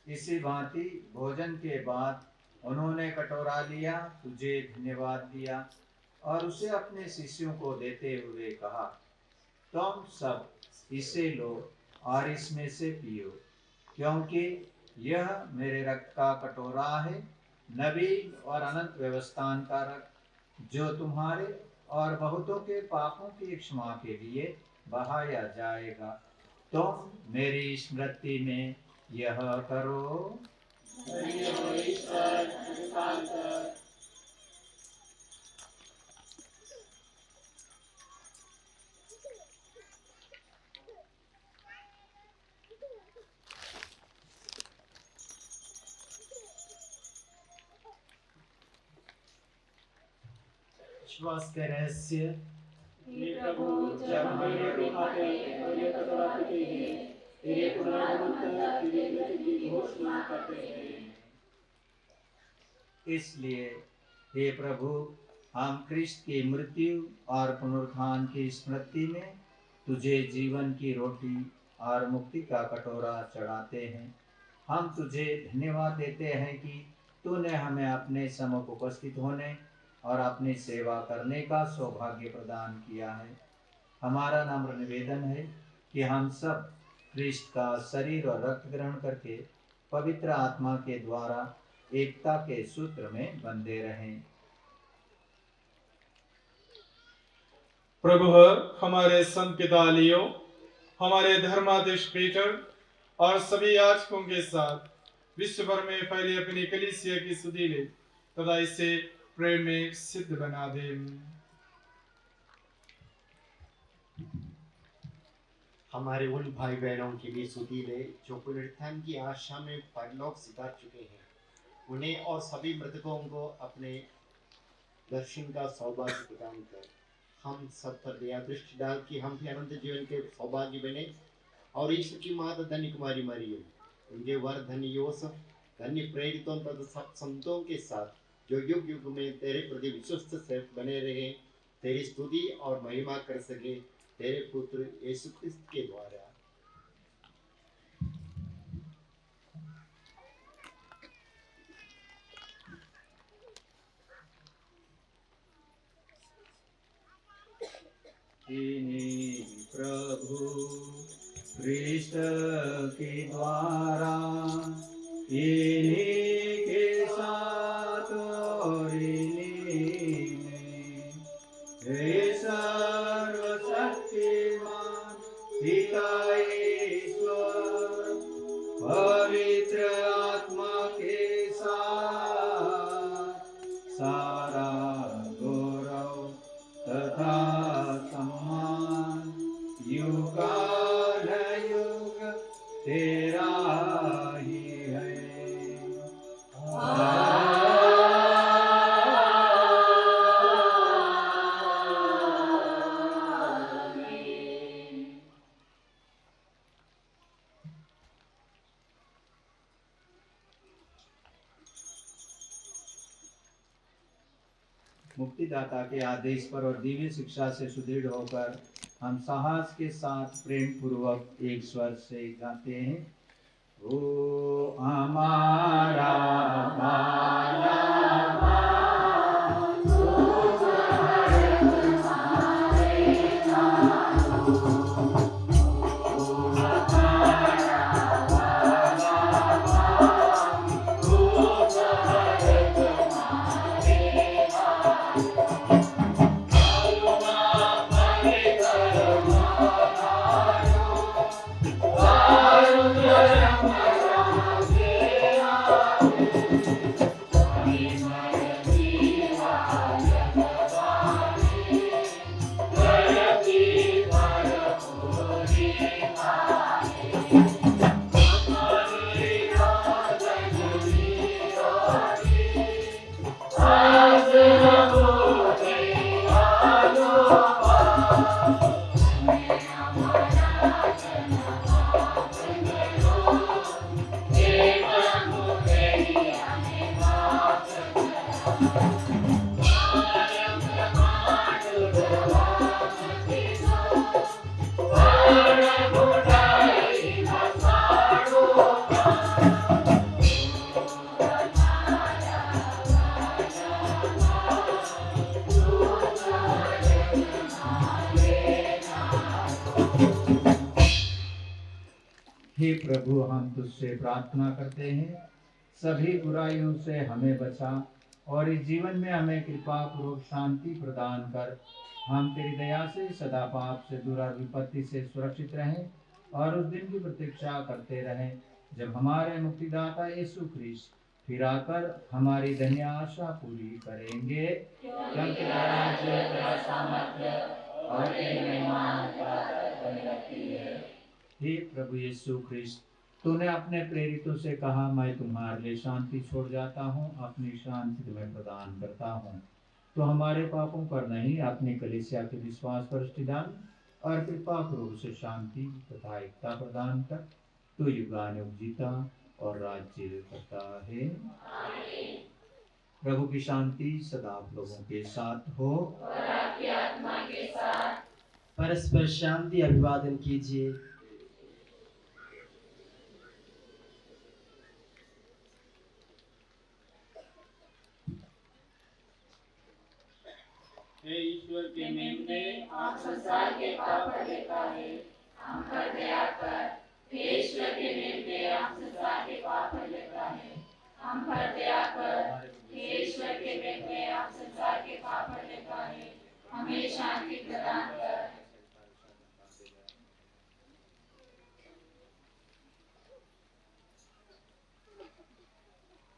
इसी भांति भोजन के बाद उन्होंने कटोरा लिया, तुझे धन्यवाद दिया और उसे अपने शिष्यों को देते हुए कहा, तुम सब इसे लो और इसमें से पियो, क्योंकि यह मेरे रक्त का कटोरा है, नवीन और अनंत व्यवस्थान का रक्त, जो तुम्हारे और बहुतों के पापों की क्षमा के लिए बहाया जाएगा। तुम मेरी स्मृति में यह करो। विश्वास के रहस्य। प्रभु, जब हम ये खाते और ये कटोरा पीते हैं, तेरे पुनरुत्थान तेरे मृत्यु की घोषणा करते हैं। इसलिए हे प्रभु, हम क्रिस्त की मृत्यु और पुनरुत्थान की स्मृति में तुझे जीवन की रोटी और मुक्ति का कटोरा चढ़ाते हैं। हम तुझे धन्यवाद देते हैं कि तूने हमें अपने सम्मुख उपस्थित होने और अपनी सेवा करने का सौभाग्य प्रदान किया है। हमारा नम्र निवेदन है कि हम सब क्रिस्त का शरीर और रक्त ग्रहण करके पवित्र आत्मा के द्वारा एकता के सूत्र में बंधे रहें। प्रभु हमारे संत पिता लियो, हमारे धर्माधीश पीटर और सभी याजकों के साथ विश्व भर में फैली अपनी कलीसिया की सुधि ले तथा इसे प्रेम में सिद्ध बना दे। हमारे उन भाई बहनों के लिए स्तुति ले जो पुनरुत्थान की आशा में परलोक सिधार चुके हैं। उन्हें और सभी मृतकों को अपने दर्शन का सौभाग्य प्रदान कर हम सब पर दया दृष्टि डाल कि हम भी अनंत जीवन के सौभाग्य बने। और ईश्वर की माता धन्य कुमारी मरियम, उनके वर धन्य योसेफ, धन्य प्रेरितों तथा सब संतों के साथ जो युग युग में तेरे प्रति विश्वस्त से बने रहे, तेरी स्तुति और महिमा कर सके, तेरे पुत्र यीशु क्रिस्त के द्वारा। इन्हीं प्रभु कृष्ण के द्वारा इन्हीं के साथ और इन्हीं में हे सर्वशक्तिमान पिता ईश्वर पवित्र आत्मा के साथ सारा गौरव तथा सम्मान युगानुयुग तेरा ही है। मुक्तिदाता के आदेश पर और दिव्य शिक्षा से सुदृढ़ होकर हम साहस के साथ प्रेम पूर्वक एक स्वर से गाते हैं। ओ हमारा भाला हे प्रभु, हम तुझसे प्रार्थना करते हैं, सभी बुराइयों से हमें बचा और इस जीवन में हमें कृपा पूर्वक शांति प्रदान कर हम तेरी दया से सदा पाप से दूर और विपत्ति से सुरक्षित रहें और उस दिन की प्रतीक्षा करते रहें जब हमारे मुक्तिदाता यीशु ख्रिस्त फिर आकर हमारी धन्य आशा पूरी करेंगे। क्योंकि तेरा राज्य, तेरा सामर्थ्य और तेरी महिमा बनी रहती है। हे प्रभु यीशु ख्रिस्त, तूने अपने प्रेरितों से कहा, मैं तुम्हारे लिए शांति छोड़ जाता हूँ, अपनी शांति तुम्हें प्रदान करता हूँ। तो हमारे पापों पर नहीं, अपनी कलीसिया के विश्वास पर दृष्टि डाल और कृपा पूर्वक से शांति तथा एकता प्रदान कर। तू युगानुयुग जीता और राज्य करता है। प्रभु की शांति सदा आप लोगों के साथ हो और आपकी आत्मा के साथ। परस्पर शांति अभिवादन कीजिए। हे ईश्वर के मेमने, आप संसार के पाप लेता है, हम पर दया कर। हे ईश्वर के मेमने, आप संसार के पाप लेता है, हम पर दया कर। हे ईश्वर के मेमने, आप संसार के पाप लेता है, हमें शांति प्रदान कर।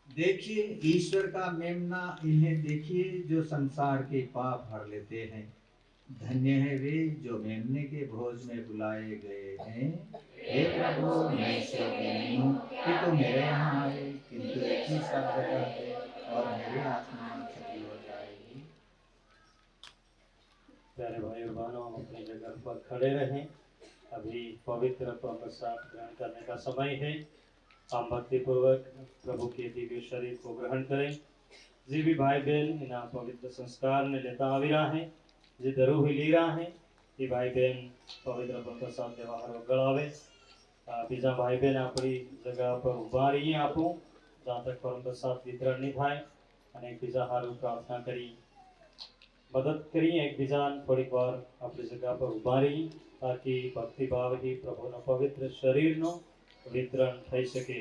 देखिए ईश्वर का मेमना, इन्हें देखिए जो संसार के पाप हर लेते हैं। धन्य है वे जो मेमने के भोज में बुलाए गए हैं। हे प्रभु, मैं इस योग्य नहीं हूँ कि तुम मेरे यहाँ आए, किंतु एक ही शब्द कह दे और मेरी आत्मा छुट्टी हो जाएगी। प्यारे भाई और बहनों, हम अपनी जगह पर खड़े रहें। अभी पवित्र प्रसाद ग्रहण करने का समय है। हम भक्ति पूर्वक प्रभु के दिव्य शरीर को ग्रहण करें। जी भी भाई बहन इना पवित्र संस्कार ने लेता આવી રહ્યા है, જે ધરૂ લી રહ્યા है, એ ભાઈ બહેન પવિત્ર પ્રસાદ લેવા ગળાવે। બીજા ભાઈ બહેન આપણી જગ્યા પર ઊભા રહીએ આપો, જ્યાં તક પરમ પ્રસાદ વિતરણ નહીં થાય, અને એકબીજા હારું પ્રાર્થના કરી મદદ કરીએ। એકબીજા થોડીક વાર આપણી જગ્યા પર ઊભા રહીએ, ताकि भक्तिभाव ही प्रभुना पवित्र शरीरનો वितरण થઈ શકે।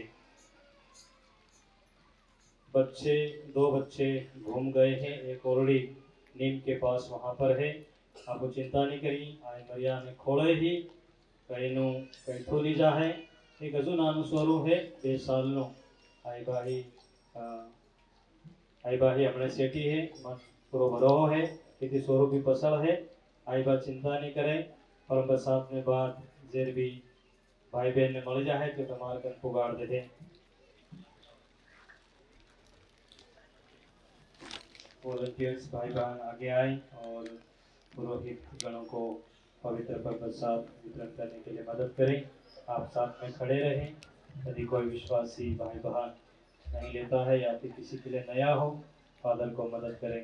बच्चे, 2 बच्चे घूम गए हैं। एक ओरडी नीम के पास वहाँ पर है। आपको चिंता नहीं करी, आई मरिया ने खोले ही कईनु कई थोली जा है। एक हजू नानु स्वरूप है, 2 सालनो। आई बाही हमने सेठी है, मन पूरो भरो है, कितनी स्वरूप भी पसंद है। आई बा चिंता नहीं करे, परम प्रसाद में बाद जेर भी भाई बहन ने मिल जाए तो तुम्हारे कन पुगाड़ दे। वॉलंटियर्स भाई बहन आगे आए और पुरोहित गणों को पवित्र प्रसाद वितरण करने के लिए मदद करें। आप साथ में खड़े रहें। यदि कोई विश्वासी भाई बहन नहीं लेता है या फिर किसी के लिए नया हो, फादर को मदद करें।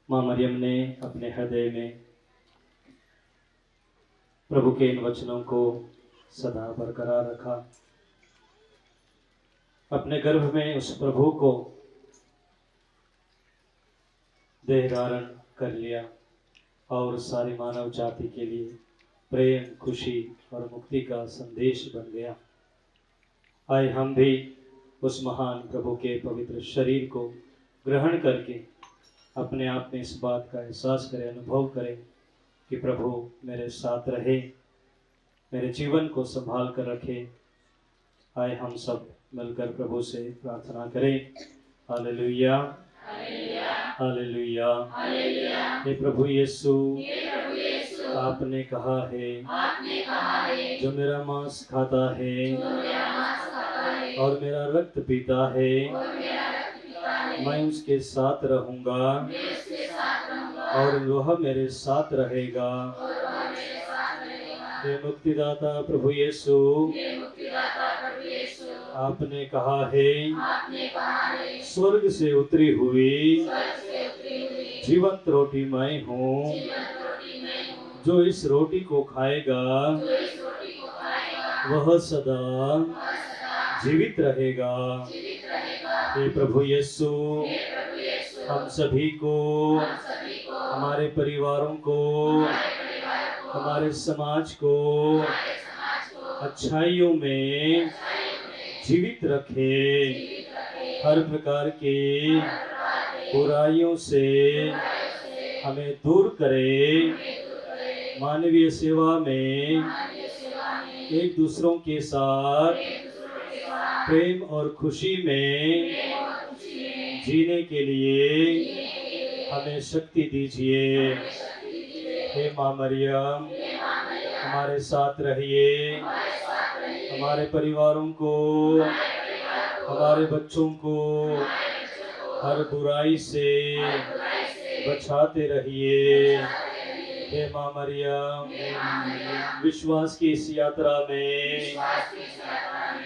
माँ मरियम ने अपने हृदय में प्रभु के इन वचनों को सदा बरकरार रखा। अपने गर्भ में उस प्रभु को देह धारण कर लिया और सारी मानव जाति के लिए प्रेम, खुशी और मुक्ति का संदेश बन गया। आए हम भी उस महान प्रभु के पवित्र शरीर को ग्रहण करके अपने आप में इस बात का एहसास करें, अनुभव करें कि प्रभु मेरे साथ रहे, मेरे जीवन को संभाल कर रखे। आए हम सब मिलकर प्रभु से प्रार्थना करें। Hallelujah, hallelujah. हे प्रभु यीशु, आपने कहा है जो मेरा मांस खाता है और मेरा रक्त पीता है, मैं उसके साथ रहूंगा और वह मेरे साथ रहेगा। हे मुक्तिदाता प्रभु यीशु, आपने कहा है स्वर्ग से उतरी हुई जीवंत रोटी मैं हूँ, जो इस रोटी को खाएगा वह सदा जीवित रहेगा। हे प्रभु यीशु, हम सभी को, हमारे परिवारों को, हमारे समाज को अच्छाइयों में जीवित रखे, हर प्रकार के बुराइयों से हमें दूर करे, मानवीय सेवा में एक दूसरों के साथ प्रेम और खुशी में जीने के लिए हमें शक्ति दीजिए। हे माँ मरियम, हमारे साथ रहिए, हमारे परिवारों को, हमारे बच्चों को हर बुराई से बचाते रहिए। हे माँ मरियम, विश्वास की इस यात्रा में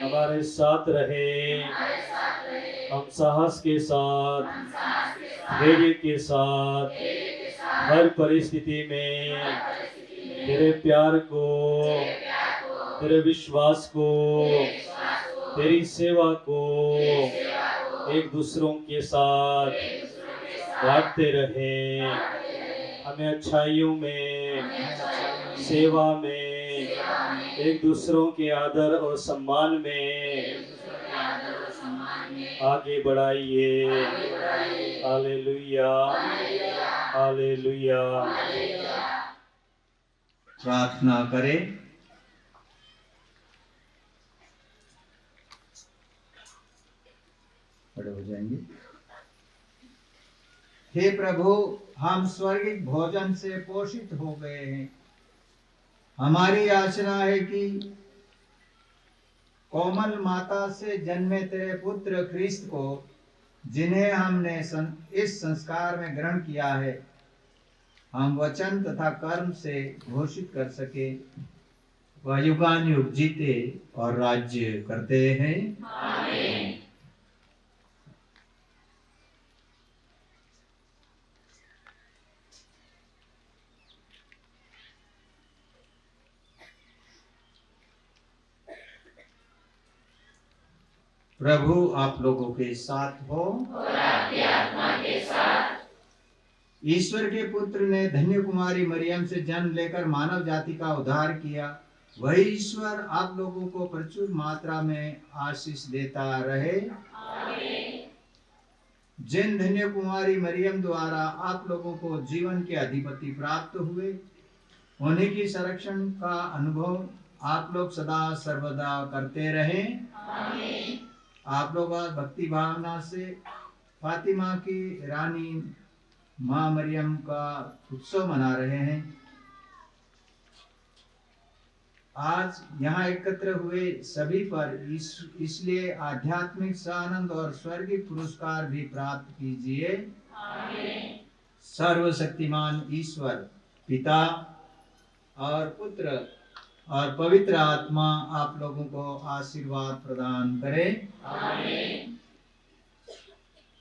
हमारे साथ रहे। हम साहस के साथ, धैर्य के साथ हर परिस्थिति में तेरे प्यार को, तेरे विश्वास को, तेरी सेवा को एक दूसरों के साथ बांटते रहे। हमें अच्छाइयों में, सेवा में, एक दूसरों के आदर और सम्मान में आगे बढ़ाइए। Hallelujah, hallelujah. प्रार्थना करें। खड़े हो जाएंगे। हे प्रभु, हम स्वर्गिक भोजन से पोषित हो गए हैं। हमारी याचना है कि कोमल माता से जन्मे तेरे पुत्र ख्रिस्त को, जिन्हें हमने इस संस्कार में ग्रहण किया है, हम वचन तथा कर्म से घोषित कर सके। वह युगानुयुग जीते और राज्य करते हैं। आमीन। प्रभु आप लोगों के साथ हो और आपकी आत्मा के साथ। ईश्वर के पुत्र ने धन्य कुमारी मरियम से जन्म लेकर मानव जाति का उद्धार किया। वही ईश्वर आप लोगों को प्रचुर मात्रा में आशीष देता रहे। आमीन। जिन धन्य कुमारी मरियम द्वारा आप लोगों को जीवन के अधिपति प्राप्त हुए, उन्हीं की संरक्षण का अनुभव आप लोग सदा सर्वदा करते रहें। आमीन। आप लोग आज भक्ति भावना से फातिमा की रानी माँ मरियम का उत्सव मना रहे हैं। आज यहाँ एकत्र हुए सभी पर इसलिए आध्यात्मिक आनंद और स्वर्गीय पुरस्कार भी प्राप्त कीजिए। आमीन। सर्वशक्तिमान ईश्वर पिता और पुत्र और पवित्र आत्मा आप लोगों को आशीर्वाद प्रदान करे। आमीन।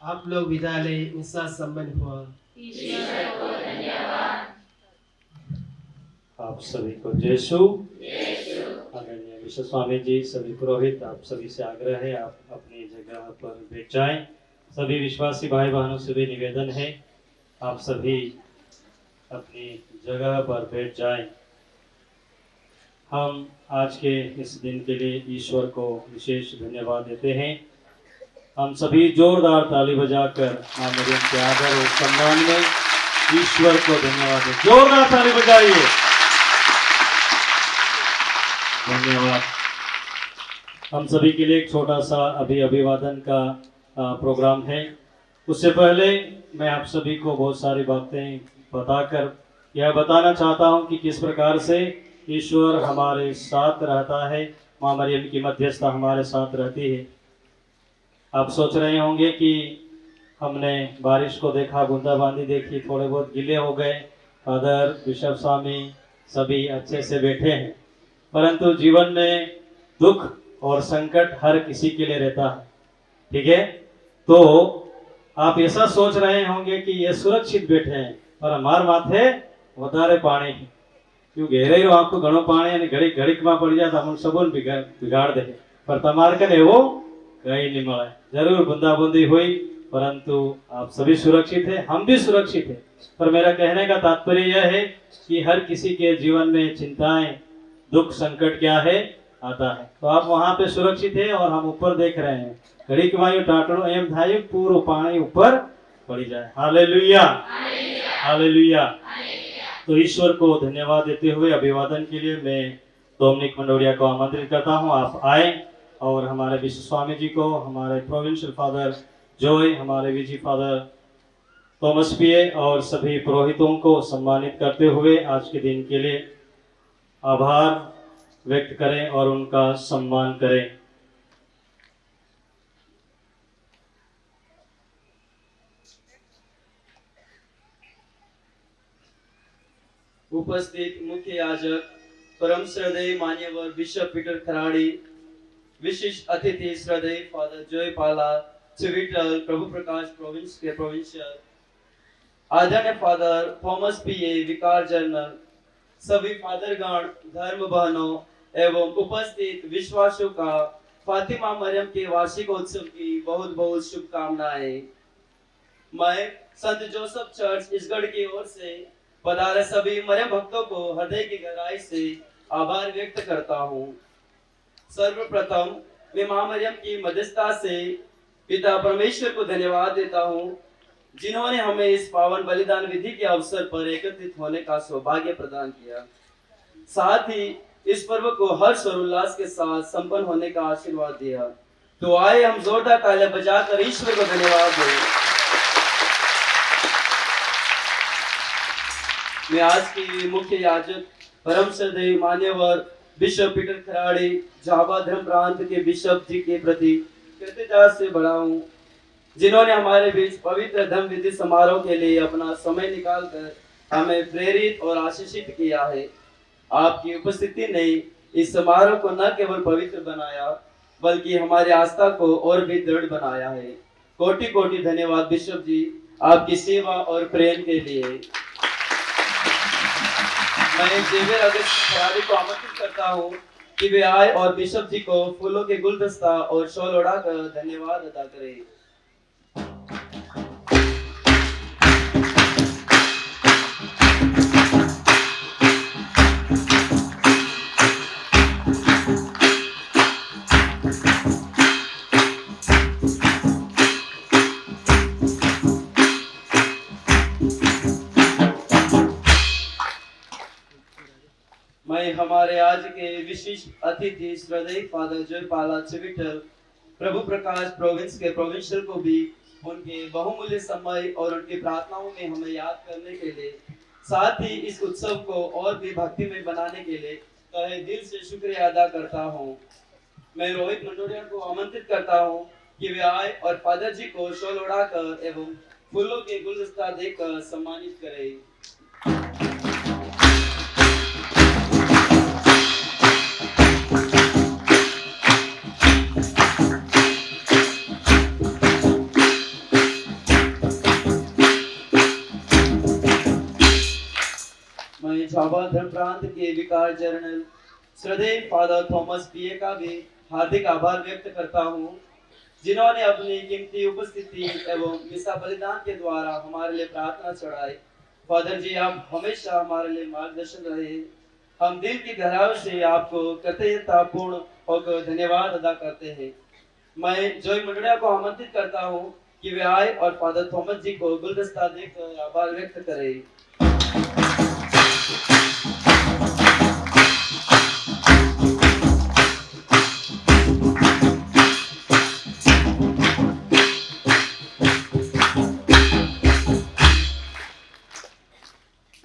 आप लोग विदा लें। उत्साह संपन्न हुआ। ईश्वर को धन्यवाद। आप सभी को यीशु। आदरणीय विश्व स्वामी जी, सभी पुरोहित, आप सभी से आग्रह है आप अपनी जगह पर बैठ जाएं। सभी विश्वासी भाई बहनों से भी निवेदन है आप सभी अपनी जगह पर बैठ जाएं। हम आज के इस दिन के लिए ईश्वर को विशेष धन्यवाद देते हैं। हम सभी जोरदार ताली बजाकर माँ मरियम के आदर और सम्मान में ईश्वर को धन्यवाद दें। जोरदार ताली बजाइए। धन्यवाद। हम सभी के लिए एक छोटा सा अभिवादन का प्रोग्राम है। उससे पहले मैं आप सभी को बहुत सारी बातें बताकर यह बताना चाहता हूं कि किस प्रकार से ईश्वर हमारे साथ रहता है। माँ मरियम की मध्यस्थता हमारे साथ रहती है। आप सोच रहे होंगे कि हमने बारिश को देखा, बूंदाबांदी देखी, थोड़े बहुत गिले हो गए, फादर बिशप स्वामी सभी अच्छे से बैठे हैं, परंतु जीवन में दुख और संकट हर किसी के लिए रहता है। ठीक है, तो आप ऐसा सोच रहे होंगे कि ये सुरक्षित बैठे हैं और हमार माथे વધારે પાણી क्यों घेरे रो आपको घणो पाणी અને ઘડીક ઘડીકમાં પડી જાય તો અમુક સબોન બિગાડ દે, पर તમારે કને એવો કઈ नहीं મળે। जरूर बूंदाबूंदी हुई परंतु आप सभी सुरक्षित हैं, हम भी सुरक्षित हैं। पर मेरा कहने का तात्पर्य यह है कि हर किसी के जीवन में चिंताएं, दुख, संकट क्या है आता है। तो आप वहां पे सुरक्षित है और हम ऊपर देख रहे हैं घड़ी वायु टाटड़ो एम थाय पूरो पानी ऊपर पड़ी जाए। Hallelujah, hallelujah. तो ईश्वर को धन्यवाद देते हुए अभिवादन के लिए मैं डोमिनिक मंडोरिया को आमंत्रित करता हूं, आप आए और हमारे विश्व स्वामी जी को, हमारे प्रोविंशियल फादर जॉय, हमारे विजी फादर थॉमस पीए और सभी पुरोहितों को सम्मानित करते हुए आज के दिन के लिए आभार व्यक्त करें और उनका सम्मान करें। उपस्थित मुख्य याजक, परम श्रद्धेय मान्यवर बिशप पीटर खराड़ी, विशिष्ट अतिथि श्रद्धेय फादर जॉय पाला चिविटल प्रभु प्रकाश प्रोविंस के प्रोविंशियल, आदरणीय father Thomas PA vicar general, सभी फादरगण, धर्म बहनों एवं उपस्थित विश्वासियों का फातिमा मरियम के वार्षिकोत्सव की बहुत बहुत शुभकामनाएं। मैं संत जोसेफ चर्च इसगढ़ की ओर से पधारे सभी मरियम भक्तों को हृदय की गहराई से आभार व्यक्त करता हूँ। सर्वप्रथम मैं मां मरियम की मध्यस्थता से पिता परमेश्वर को धन्यवाद देता हूँ, जिन्होंने हमें इस पावन बलिदान विधि के अवसर पर एकत्रित होने का सौभाग्य प्रदान किया, साथ ही इस पर्व को हर्ष और उल्लास के साथ संपन्न होने का आशीर्वाद दिया। तो आए हम जोरदार तालियां बजाकर ईश्वर को धन्यवाद दें। मैं आज की मुख्य याजक परम श्रद्धेय मान्यवर बिशप पीटर खराड़ी झाबा धर्म प्रांत के बिशप जी के प्रति कृतज्ञता से बड़ा हूँ, जिन्होंने हमारे बीच पवित्र धर्म विधि समारोह के लिए अपना समय निकालकर हमें प्रेरित और आशीषित किया है। आपकी उपस्थिति ने इस समारोह को न केवल पवित्र बनाया बल्कि हमारी आस्था को और भी दृढ़ बनाया है। कोटि कोटि धन्यवाद बिशप जी आपकी सेवा और प्रेम के लिए। मैं जेवियर अगस्त खराड़ी को आमंत्रित करता हूँ कि वे आए और बिशप जी को फूलों के गुलदस्ता और शॉल उड़ाकर धन्यवाद अदा करें। मैं हमारे आज के विशिष्ट अतिथि श्रद्धेय फादर जॉय पाला चिविटल प्रभु प्रकाश प्रोविंस के प्रोविंशियल को भी उनके बहुमूल्य समय और उनकी प्रार्थनाओं में हमें याद करने के लिए, साथ ही इस उत्सव को और भी भक्तिमय बनाने के लिए तहे दिल से शुक्रिया अदा करता हूँ। मैं रोहित मंडोरिया को आमंत्रित करता हूँ कि वे आए और फादर जी को शॉल उड़ाकर एवं फूलों के गुलदस्ता देकर सम्मानित करें। मैं झाबा धर्म प्रांत के विकार जनरल श्रद्धेय फादर थॉमस पीए का भी हार्दिक आभार व्यक्त करता हूँ, जिन्होंने अपनी कीमती उपस्थिति एवं मिसा बलिदान के द्वारा हमारे लिए प्रार्थना चढ़ाई। फादर जी आप हमेशा हमारे लिए मार्गदर्शन रहे। हम दिल की गहराई से आपको कृतज्ञतापूर्ण होकर धन्यवाद अदा करते हैं। मैं जॉय मंडोरिया को आमंत्रित करता हूँ कि वे आए और फादर थॉमस जी को गुलदस्ता देकर आभार व्यक्त करें।